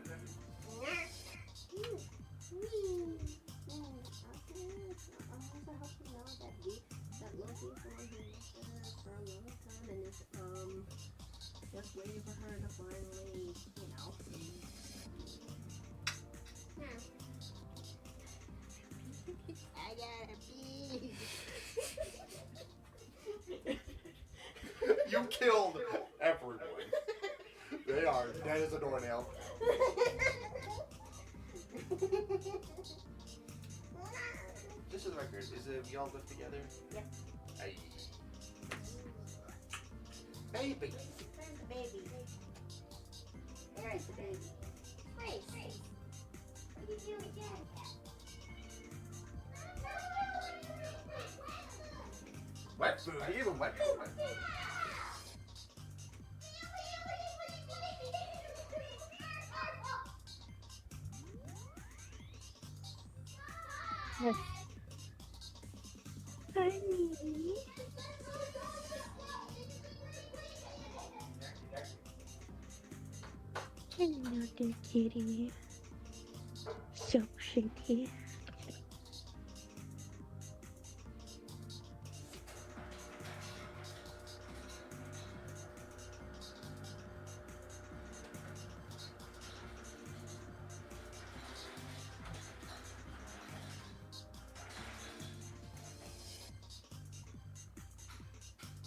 Just waiting for her to finally, I gotta pee. You killed everyone. They are dead as a doornail. Just for the record, is it we all live together? Yep. Aye. Baby. Where's the baby? Where's the baby? Grace. What are you doing again? Wet food, even wet food. Honey. Hello, dear kitty. So pretty.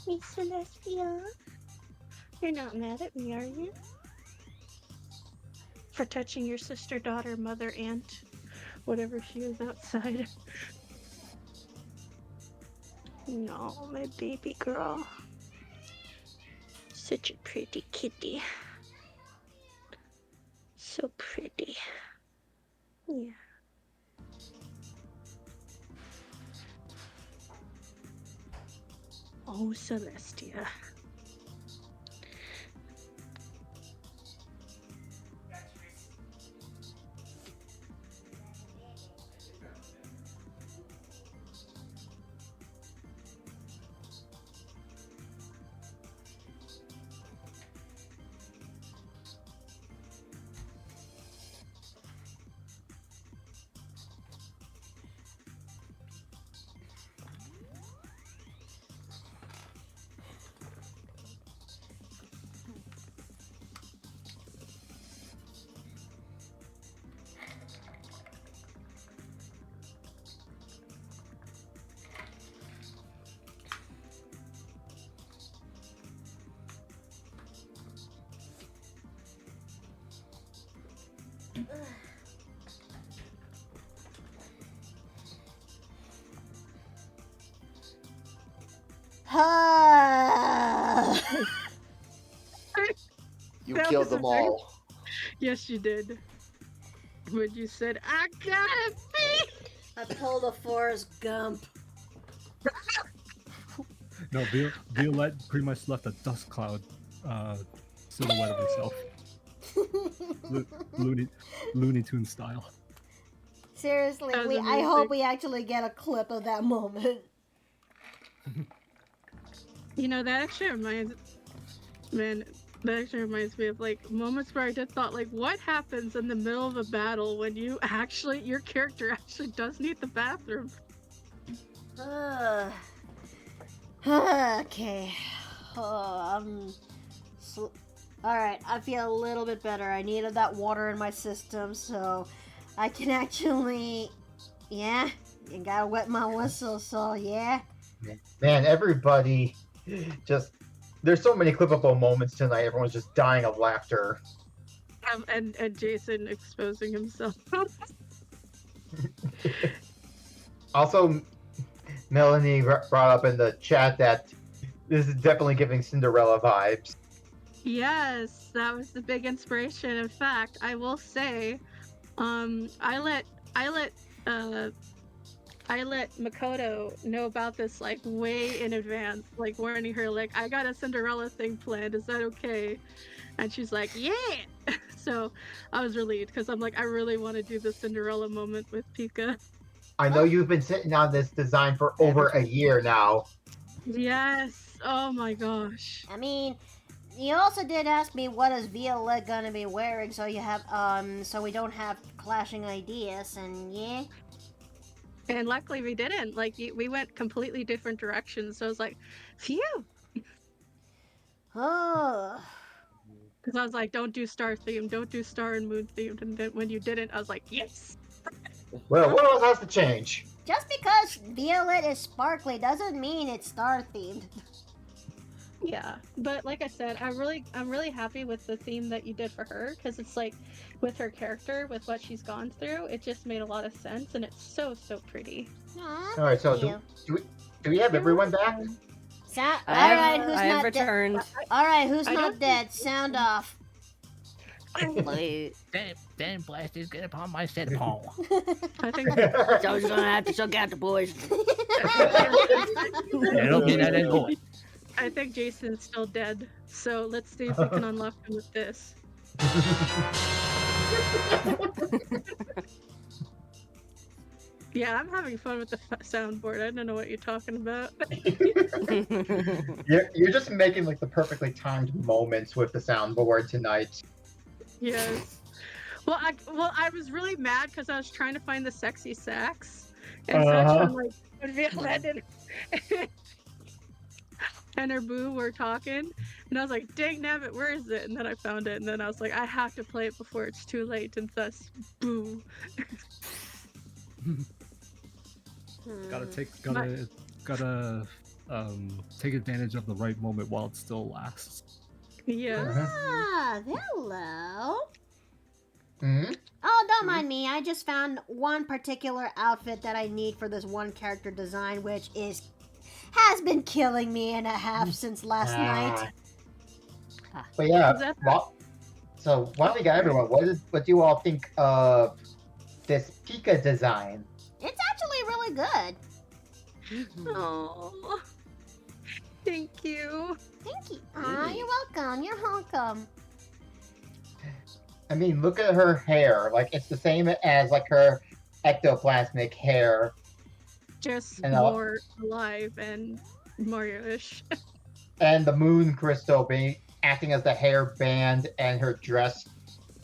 Miss Celestia, you're not mad at me, are you? For touching your sister, daughter, mother, aunt, whatever she is outside. No, my baby girl. Such a pretty kitty. So pretty. Yeah. Oh, Celestia. You That killed was them a very- all. Yes, you did. When you said, I gotta pee! I pulled a Forrest Gump. No, Violette pretty much left a dust cloud silhouette of herself. Looney Tunes style. Seriously, That was I hope amazing. we actually get a clip of that moment. You know, that actually reminds me of like moments where I just thought, like, what happens in the middle of a battle when your character actually does need the bathroom? Okay. Alright, I feel a little bit better. I needed that water in my system, so I can actually... Yeah, you gotta wet my whistle, so yeah. Man, everybody just... There's so many clippable moments tonight. Everyone's just dying of laughter. And Jason exposing himself. Also, Melanie brought up in the chat that this is definitely giving Cinderella vibes. Yes, that was the big inspiration. In fact, I will say, I let Makoto know about this like way in advance, like warning her, like, I got a Cinderella thing planned. Is that okay? And she's like, yeah. So I was relieved because I'm like, I really want to do the Cinderella moment with Pika. I know you've been sitting on this design for over a year now. Yes. Oh my gosh. I mean, you also did ask me what is Violette gonna be wearing, so you have, so we don't have clashing ideas, and yeah. And luckily we didn't. Like, we went completely different directions. So I was like, phew. Oh. Because I was like, don't do star themed, don't do star and moon themed. And then when you didn't, I was like, yes. Well, what else has to change? Just because Violet is sparkly doesn't mean it's star themed. Yeah, but like I said, I'm really happy with the theme that you did for her because it's like, with her character, with what she's gone through, it just made a lot of sense, and it's so pretty. Aw, All right, so thank you. do we have everyone back? Alright, who's I have not dead? returned. Alright, who's I not don't dead? Sound off. Then blasters get upon my set pole. I think Someone's gonna have to suck out the poison. It'll be that and going. I think Jason's still dead. So let's see if we can unlock him with this. Yeah, I'm having fun with the soundboard. I don't know what you're talking about. You're just making like the perfectly timed moments with the soundboard tonight. Yes. Well, I was really mad because I was trying to find the sexy sax, and such from like Violette and her boo were talking, and I was like, "Dang nabbit, where is it?" And then I found it, and then I was like, "I have to play it before it's too late," and thus, boo. Gotta take advantage of the right moment while it still lasts. Yes. Ah, hello. Hmm? Oh, don't mind me. I just found one particular outfit that I need for this one character design, which has been killing me and a half since last night. But yeah, Is that- so while we got everyone, what do you all think of this Pika design? It's actually really good. Oh, thank you. Thank you. Aw, you're welcome. You're welcome. I mean, look at her hair. Like, it's the same as like her ectoplasmic hair. Just And, more alive and Mario-ish. And the moon crystal being acting as the hair band, and her dress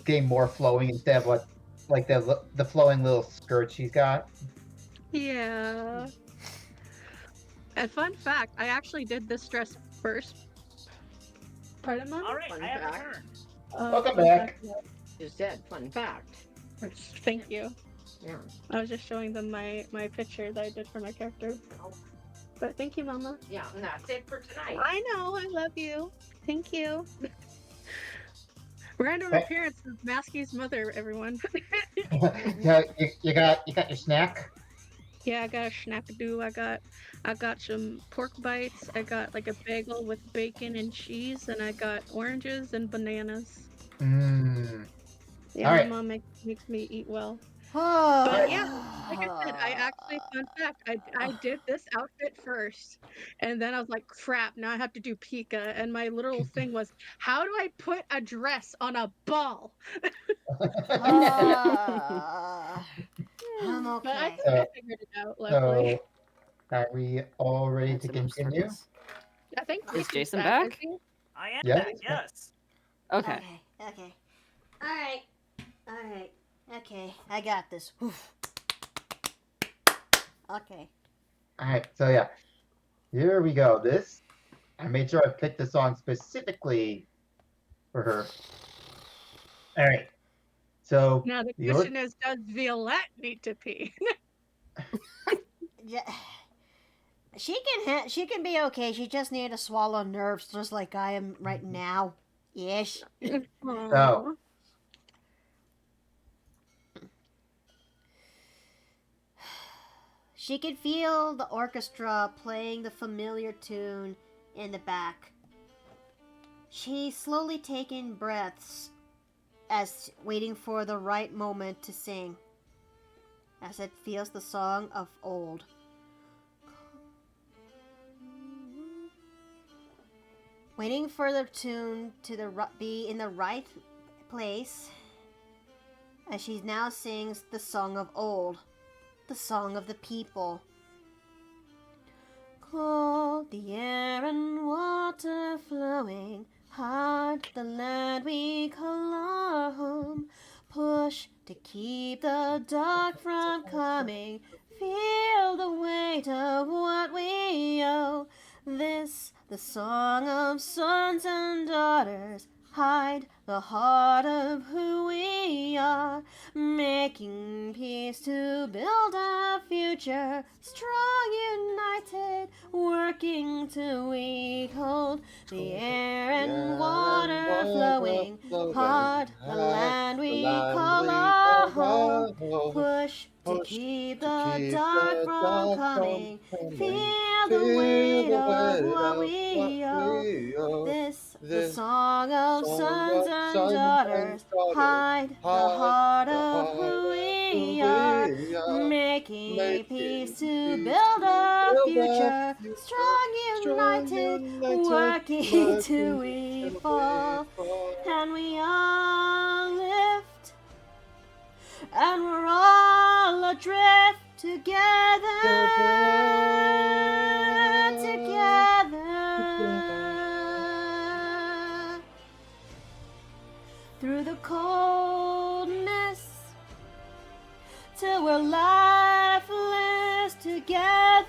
getting more flowing instead of what, like the flowing little skirt she's got. Yeah. And fun fact, I actually did this dress first. Pardon, Mom? All right, Fun I have fact. returned. Welcome fun back. fact, Just said, fun fact. Thank you. Yeah. I was just showing them my picture that I did for my character. But thank you, Mama. Yeah, and that's it for tonight. I know, I love you. Thank you. Random Hey. appearance of Masky's mother, everyone. Yeah, you got your snack. Yeah, I got a schnappadoo. I got some pork bites. I got like a bagel with bacon and cheese, and I got oranges and bananas. Mmm. Yeah, All right. my mom makes me eat well. Oh. But yeah, like I said, I actually, fun fact, I did this outfit first, and then I was like, crap, now I have to do Pika, and my literal thing was, how do I put a dress on a ball? I'm But I okay. think I figured it out, luckily. So, are we all ready to continue? I think Is Jason back? back? I am Yeah, back, he's back. yes. Okay. Okay. Alright. Okay, I got this. Oof. Okay. Alright, so yeah. Here we go. I made sure I picked the song specifically for her. Alright. So, Now the your- question is, does Violette need to pee? Yeah. She can be okay. She just need to swallow nerves just like I am right now. Yes. So, She could feel the orchestra playing the familiar tune in the back. She's slowly taking breaths as waiting for the right moment to sing, as it feels the song of old. Waiting for the tune to be in the right place, as she now sings the song of old, the song of the people. Cold the air and water flowing, hard the land we call our home. Push to keep the dark from coming, feel the weight of what we owe. This, the song of sons and daughters, hide the heart of who we are, making peace to build a future, strong, united, working till we hold the air and water flowing, hard the land we call our home, push to keep the dark from coming, feel the weight of what we owe. This, the song of sons and daughters, hide the heart of who we are, making peace to build a future, strong, united, working till we fall, and we all lift, and we're all adrift together, through the coldness, till we're lifeless together.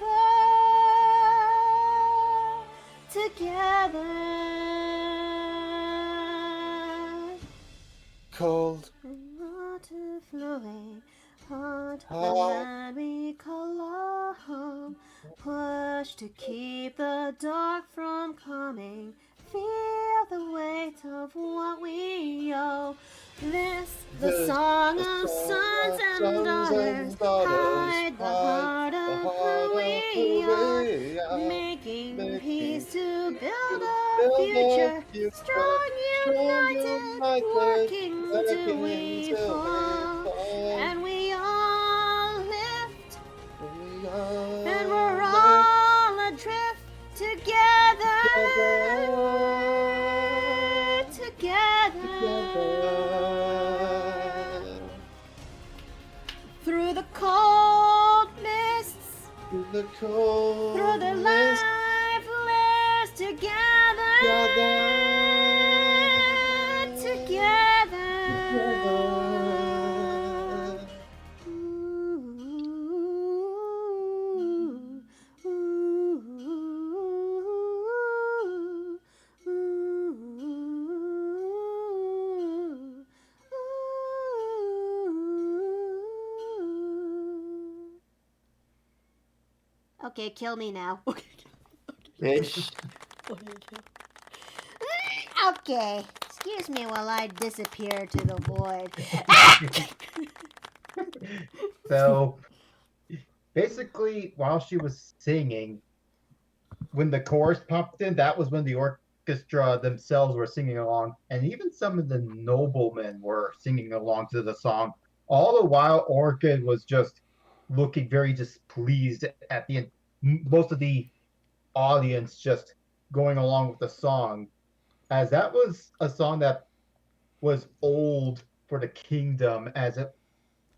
Cold. Water flowing, hard the land we call our home, push to keep the dark from coming, feel the weight of what we owe. This, the song of sons and daughters, hide the heart of who we are, making peace to build a future, strong, united, working till we fall, and we all lift, and we're all adrift together. Through the cold mists, through the lifeless together. Okay, kill me now. Ish. Okay, excuse me while I disappear to the void. So, basically, while she was singing, when the chorus popped in, that was when the orchestra themselves were singing along, and even some of the noblemen were singing along to the song. All the while, Orchid was just looking very displeased at the end. Most of the audience just going along with the song, as that was a song that was old for the kingdom, as it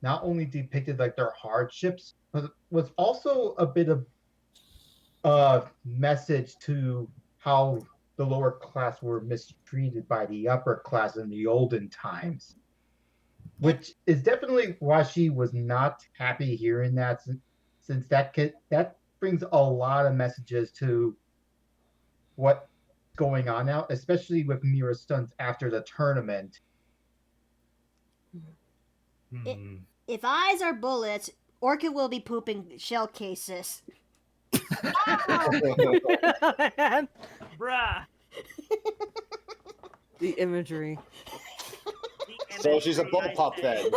not only depicted like their hardships, but was also a bit of a message to how the lower class were mistreated by the upper class in the olden times, which is definitely why she was not happy hearing that, since that brings a lot of messages to what's going on now, especially with Mira's stunts after the tournament. If eyes are bullets, Orchid will be pooping shell cases. Bruh. The imagery. So she's a bullpup then.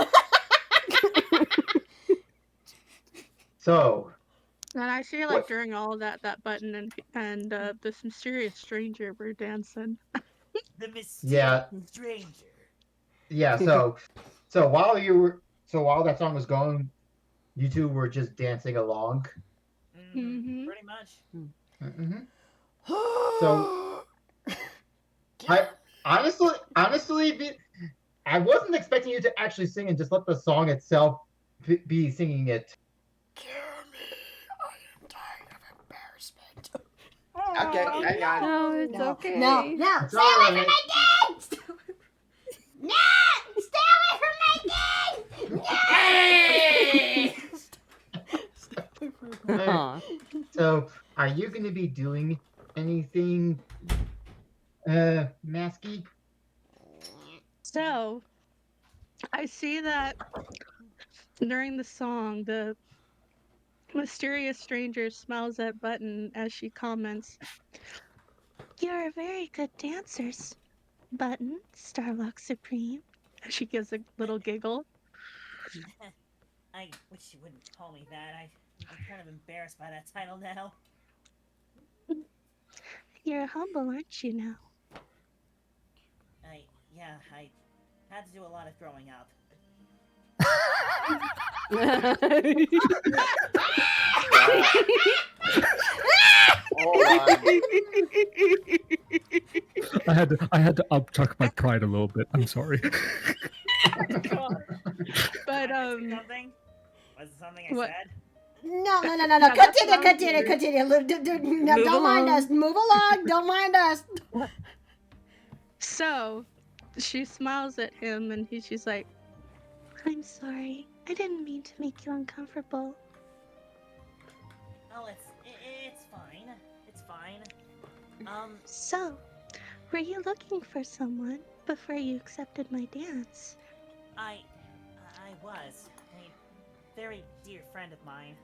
So. And I see, like, during all of that button and this mysterious stranger were dancing. The mysterious stranger. Yeah. So while that song was going, you two were just dancing along. Mm-hmm. Pretty much. Mm-hmm. So, I honestly, I wasn't expecting you to actually sing and just let the song itself be singing it. Okay, hang on. No, it's okay. No, stay away from my games! No! Stay away from my games! So, are you going to be doing anything, Masky? So, I see that during the song, the mysterious stranger smiles at Button as she comments, "You're a very good dancer, Button, Starlock Supreme." She gives a little giggle. I wish you wouldn't call me that. I'm kind of embarrassed by that title now. You're humble, aren't you now? I had to do a lot of growing up. I had to uptuck my pride a little bit. I'm sorry. But Something? Was it something I What? said? No. No, that's Continue. No, Move don't mind along. us. Move along. Don't mind us. So, she smiles at him and she's like, I'm sorry. I didn't mean to make you uncomfortable. Oh, it's fine. It's fine. So, were you looking for someone before you accepted my dance? I was a very dear friend of mine.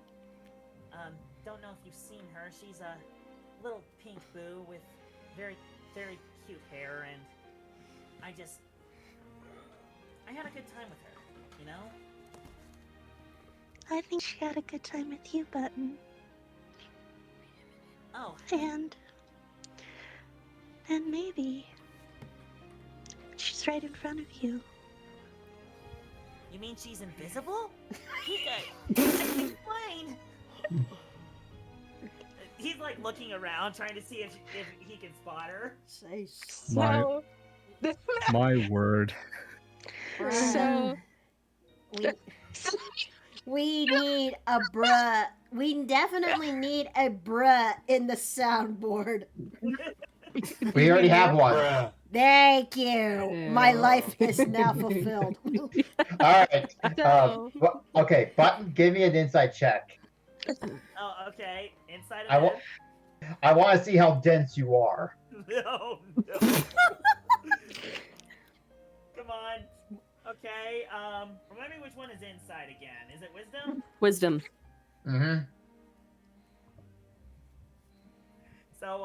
Don't know if you've seen her. She's a little pink boo with very, very cute hair, and I had a good time with her, you know? I think she had a good time with you, Button. Oh. And maybe she's right in front of you. You mean she's invisible? Explain. He's like looking around, trying to see if he can spot her. My word. So we need a bruh. We definitely need a bruh in the soundboard. We already have one. Thank you. My life is now fulfilled. All right. Okay, Button, give me an insight check. Oh, okay. Inside of him. I want to see how dense you are. No. Come on. Okay. Remind me which one is inside again. Is it wisdom? Wisdom. Mm-hmm. So,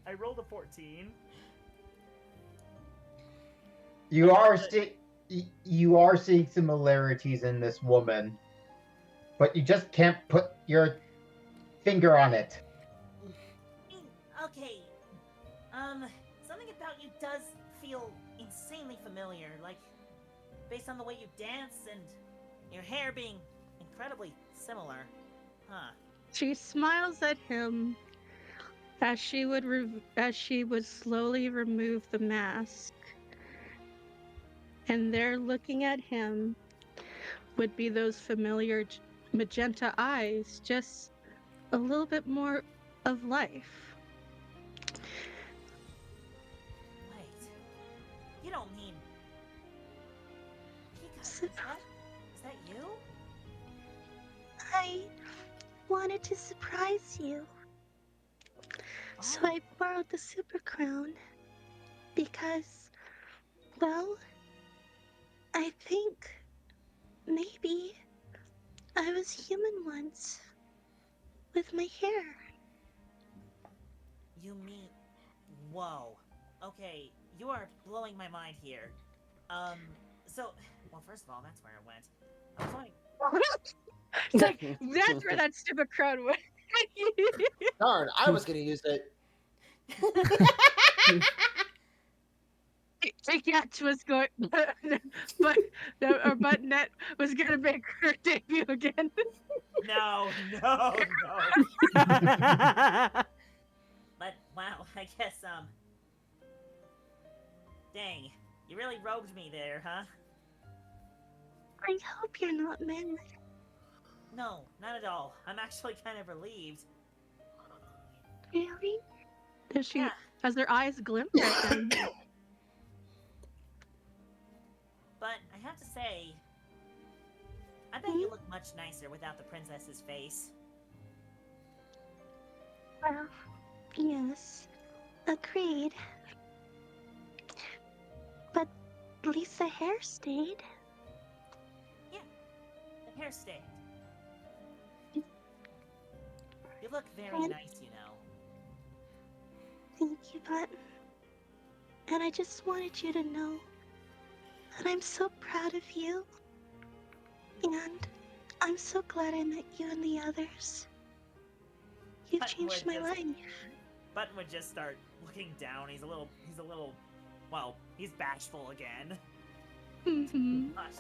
I rolled a 14. You are seeing similarities in this woman, but you just can't put your finger on it. Okay. Something about you does feel insanely familiar, like based on the way you dance and your hair being incredibly similar. Huh. she smiles at him as she would slowly remove the mask. And there, looking at him, would be those familiar magenta eyes, just a little bit more of life. Wait. You don't mean... Is that you? I wanted to surprise you. So I borrowed the super crown because, well, I think maybe I was human once with my hair. You mean... Whoa. Okay, you are blowing my mind here. So... Well, first of all, that's where it went. I was wondering... It's like, that's where that stupid crowd went. Darn, I was gonna use it. Catch was going, but our buttonette was gonna make her debut again. No. But, wow, I guess, dang, you really rogued me there, huh? I hope you're not mad. No, not at all. I'm actually kind of relieved. Really? Does she, has her eyes glimpsed at him? But I have to say, I bet you look much nicer without the princess's face. Well, yes. Agreed. But At least the hair stayed. Yeah, the hair stayed. You look very And- nice, you know. Thank you, Button. And I just wanted you to know that I'm so proud of you. And I'm so glad I met you and the others. You've Button changed would my just- life. Button would just start looking down. He's a little, well, he's bashful again. Mm-hmm. Gosh,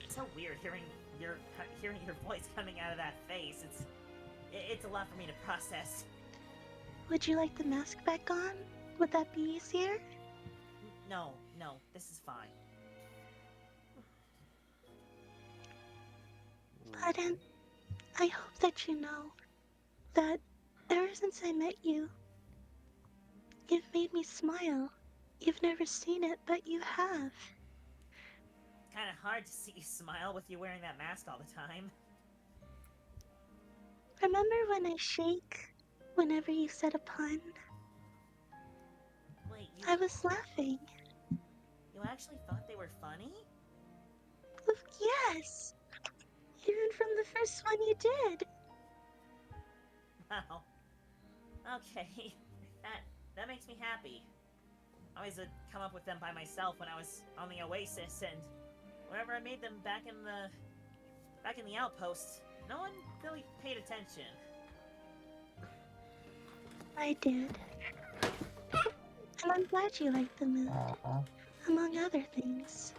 it's so weird hearing your voice coming out of that face. It's a lot for me to process. Would you like the mask back on? Would that be easier? No, this is fine. Button, I hope that you know that ever since I met you, you've made me smile. You've never seen it, but you have. Kind of hard to see you smile with you wearing that mask all the time. Remember when I shake whenever you said a pun? Wait, I was laughing. you actually thought they were funny? Yes! Even from the first one you did. Wow. Okay, that makes me happy. I always would come up with them by myself when I was on the Oasis, and whenever I made them back in the outpost, no one really paid attention. I did. And I'm glad you liked the move, among other things.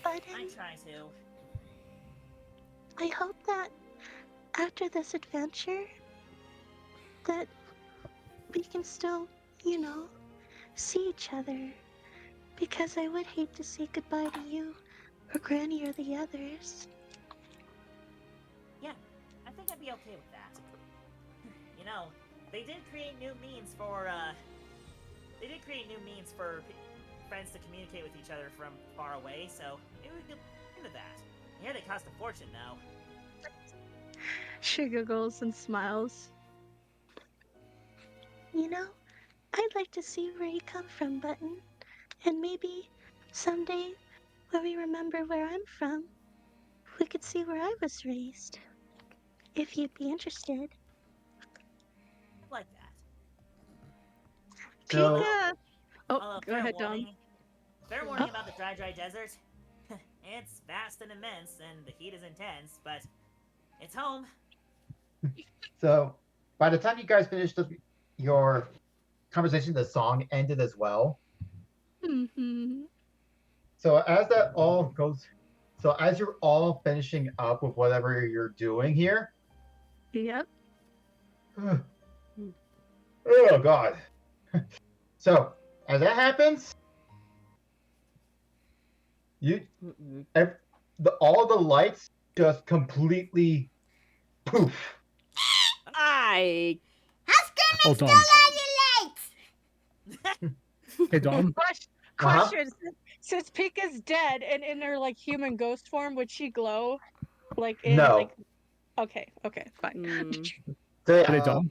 But I try to. I hope that after this adventure, that we can still, see each other. Because I would hate to say goodbye to you, or Granny, or the others. Yeah, I think I'd be okay with that. You know, they did create new means for friends to communicate with each other from far away, so maybe we could look into that. I hear they cost a fortune, though. She giggles and smiles. I'd like to see where you come from, Button. And maybe someday, when we remember where I'm from, we could see where I was raised. If you'd be interested. Like that. So, Pika! Oh, Although, go ahead, Dom. Fair warning about the Dry Desert. It's vast and immense, and the heat is intense, but it's home. so by the time you guys finished your conversation, the song ended as well. Mm-hmm. So as that all goes, so as you're all finishing up with whatever you're doing here. Yep. Oh God. So as that happens, all the lights just completely poof. I. Oh, Dom. Hey, Dom. Question: Since Pika's dead and in her human ghost form, would she glow? No. Okay, fine. So, yeah. Hey, Dom.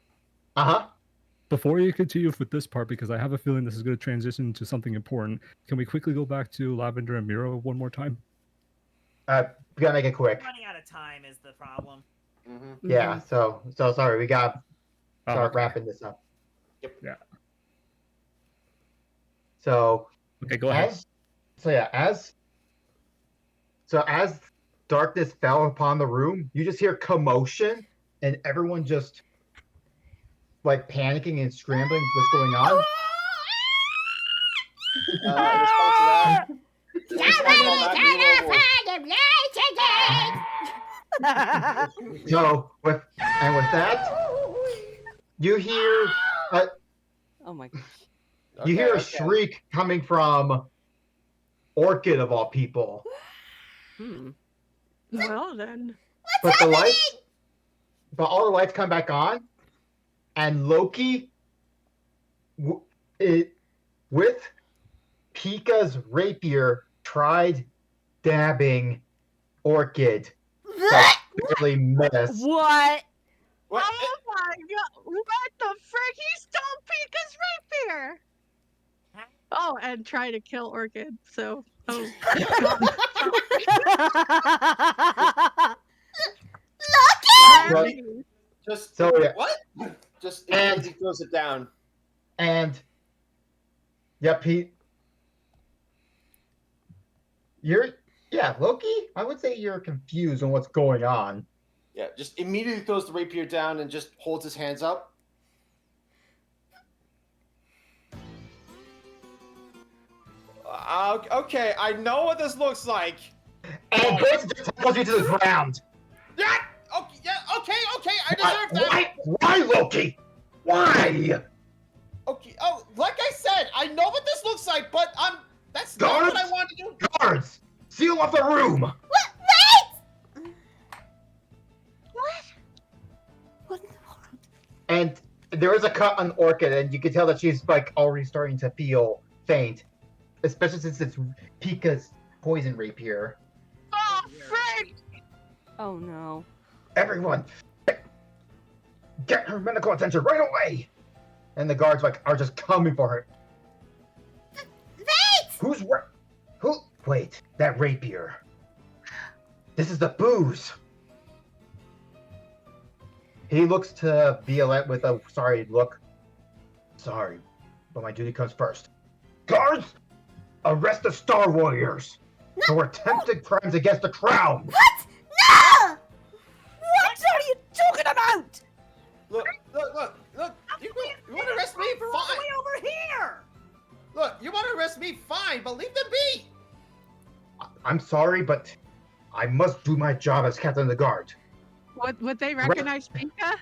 Before you continue with this part, because I have a feeling this is going to transition to something important, can we quickly go back to Lavender and Miro one more time? We gotta make it quick. Running out of time is the problem. Yeah. So sorry. We got start okay. wrapping this up. Yep. Yeah. So. Okay, go ahead. As darkness fell upon the room, you just hear commotion and everyone just panicking and scrambling. What's going on? In response to that, So with that, you hear Oh my gosh. you hear a shriek coming from Orchid of all people. Well then. But all the lights come back on, and Loki, with Pika's rapier, tried dabbing Orchid, but barely missed. What? Oh my god! What the frick? He stole Pika's rapier! Oh, and try to kill Orchid. So, oh. Lucky! Just So, yeah. what? Just And- immediately throws it down. And yep, Loki. I would say you're confused on what's going on. Yeah, just immediately throws the rapier down and just holds his hands up. Okay, I know what this looks like. And Chris just tackles you to the ground. Yeah. Okay. I deserve that. Why, Loki? Why? Okay. Oh, like I said, I know what this looks like, but that's not what I want to do. Guards, seal off the room. What? Wait! What? And there is a cut on Orchid, and you can tell that she's like already starting to feel faint, especially since it's Pika's poison rapier. Oh, frick! Oh no. Everyone, get her medical attention right away! And the guards are just coming for her. Wait! Wait, that rapier. This is the booze. He looks to Violette with a sorry look. Sorry, but my duty comes first. Guards, arrest the Star Warriors for attempted crimes against the crown. What? No! What are you talking about? Look. You want to arrest me? All the way over here. Look, you want to arrest me? Fine, but leave them be. I'm sorry, but I must do my job as captain of the guard. Would they recognize Pika?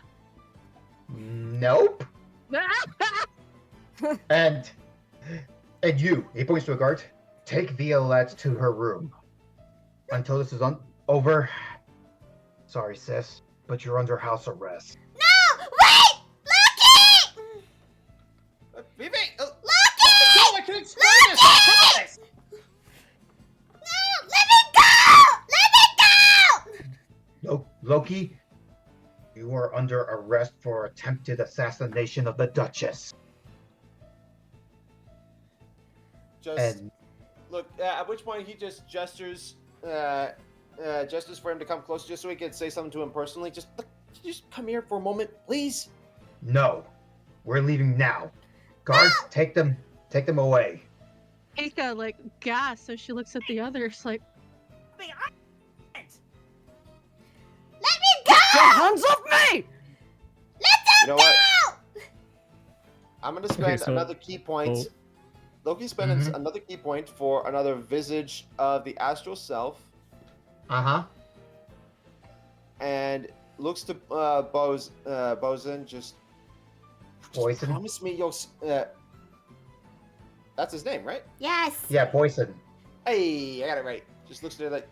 Nope. And you, he points to a guard, take Violette to her room. Until this is over. Sorry, sis, but you're under house arrest. No! Wait! Lucky! Vivi, Lucky! I can explain this. I promise. No! Let me go! Let me go! Loki, you are under arrest for attempted assassination of the Duchess. And Look, at which point he just gestures for him to come closer just so he can say something to him personally. Just come here for a moment, please. no, we're leaving now. Guards, take them away. Pika, gasps, so she looks at the others, Let me go! Get your hands off me! You know what? I'm gonna spend so- another key point. Loki spends another key point for another visage of the astral self. And looks to Bosun, just Poison? promise me you'll. That's his name, right? Yes. Yeah, poison. Hey, I got it right. Just looks at her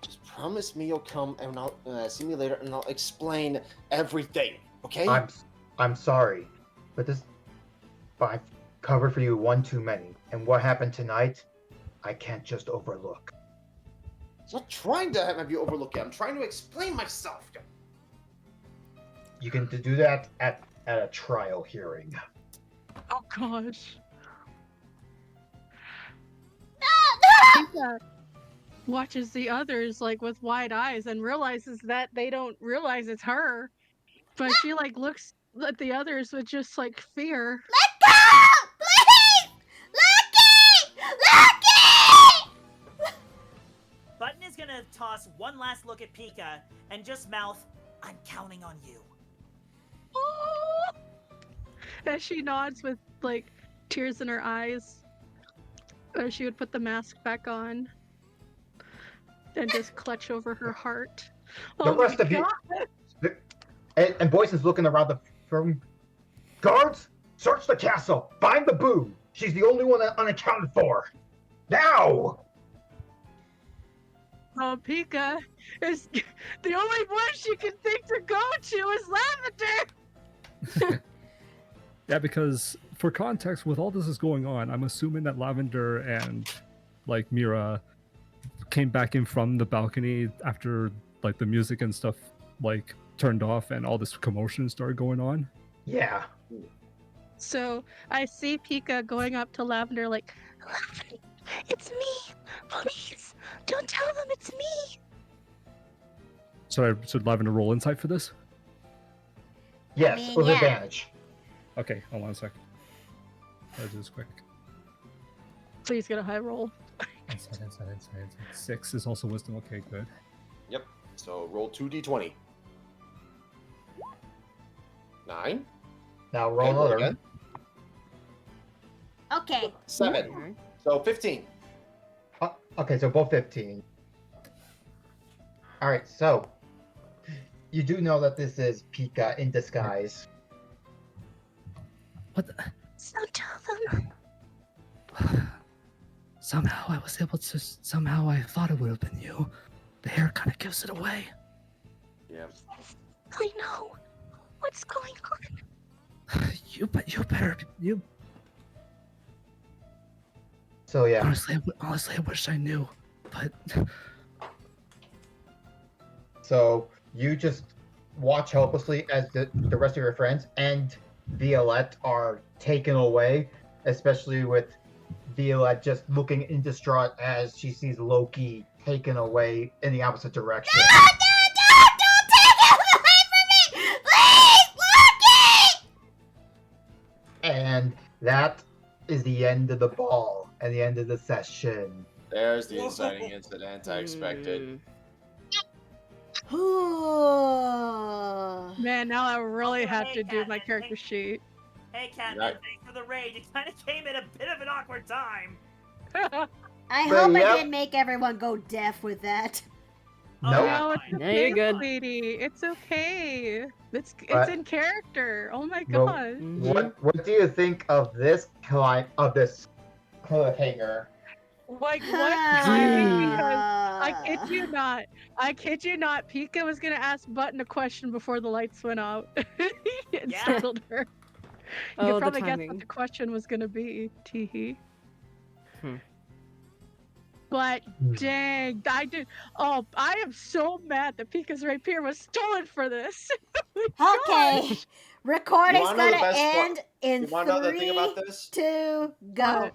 just promise me you'll come and I'll see me later and I'll explain everything. Okay? I'm sorry, but I've covered for you one too many. And what happened tonight, I can't just overlook. I'm not trying to have you overlook it. I'm trying to explain myself. You can do that at a trial hearing. oh gosh. Pika watches the others with wide eyes and realizes that they don't realize it's her. But she looks at the others with just fear. Let go! Please! Lucky! Lucky! Button is gonna toss one last look at Pika and just mouth, "I'm counting on you." As she nods with tears in her eyes. She would put the mask back on and just clutch over her heart. The rest of you. And Boyson's looking around the room. Guards, search the castle. Find the boo. She's the only one unaccounted for. Now! Oh, Pika is the only one she can think to go to is Lavender. Yeah, because for context, with all this is going on, I'm assuming that Lavender and Mira came back in from the balcony after the music and stuff turned off and all this commotion started going on. Yeah. So I see Pika going up to Lavender It's me. Please, don't tell them it's me. So I should Lavender roll insight for this? Yes, mean, with yeah. advantage. Okay, hold on a sec. I'll do this quick. Please get a high roll. Insight. 6 is also wisdom. Okay, good. Yep. So roll 2d20. 9. Now roll Okay, roll another. again. Okay. 7. So 15. Okay, so both 15. Alright, so you do know that this is Pika in disguise. What the? So tell them. Somehow I was able to. Somehow I thought it would have been you. The hair kind of gives it away. Yeah. I know. What's going on? You better. You. So yeah. Honestly, I wish I knew, but. So you just watch helplessly as the rest of your friends and Violette are taken away, especially with Violette just looking in distraught as she sees Loki taken away in the opposite direction. Don't take it away from me! Please, Loki! And that is the end of the ball and the end of the session. There's the inciting incident I expected. Man, now I really Also, have hey, to do my Catman, character sheet. Hey, Catman, Right. thanks for the raid. You kind of came at a bit of an awkward time. I But hope I yep. didn't make everyone go deaf with that. Nope. No, it's No, okay, you're good. sweetie. It's okay. It's But- in character. Oh my No. god. What do you think of this cliffhanger? Like what timing? Because I kid you not, Pika was gonna ask Button a question before the lights went out. It Yeah. startled her. You Oh, could the probably guess timing. what the question was gonna be. Teehee. Hmm. But dang, I did. Oh, I am so mad that Pika's rapier was stolen for this. Okay. Recording's wanna know the gonna best part- end in You want to know the thing about 3, this? 2, go.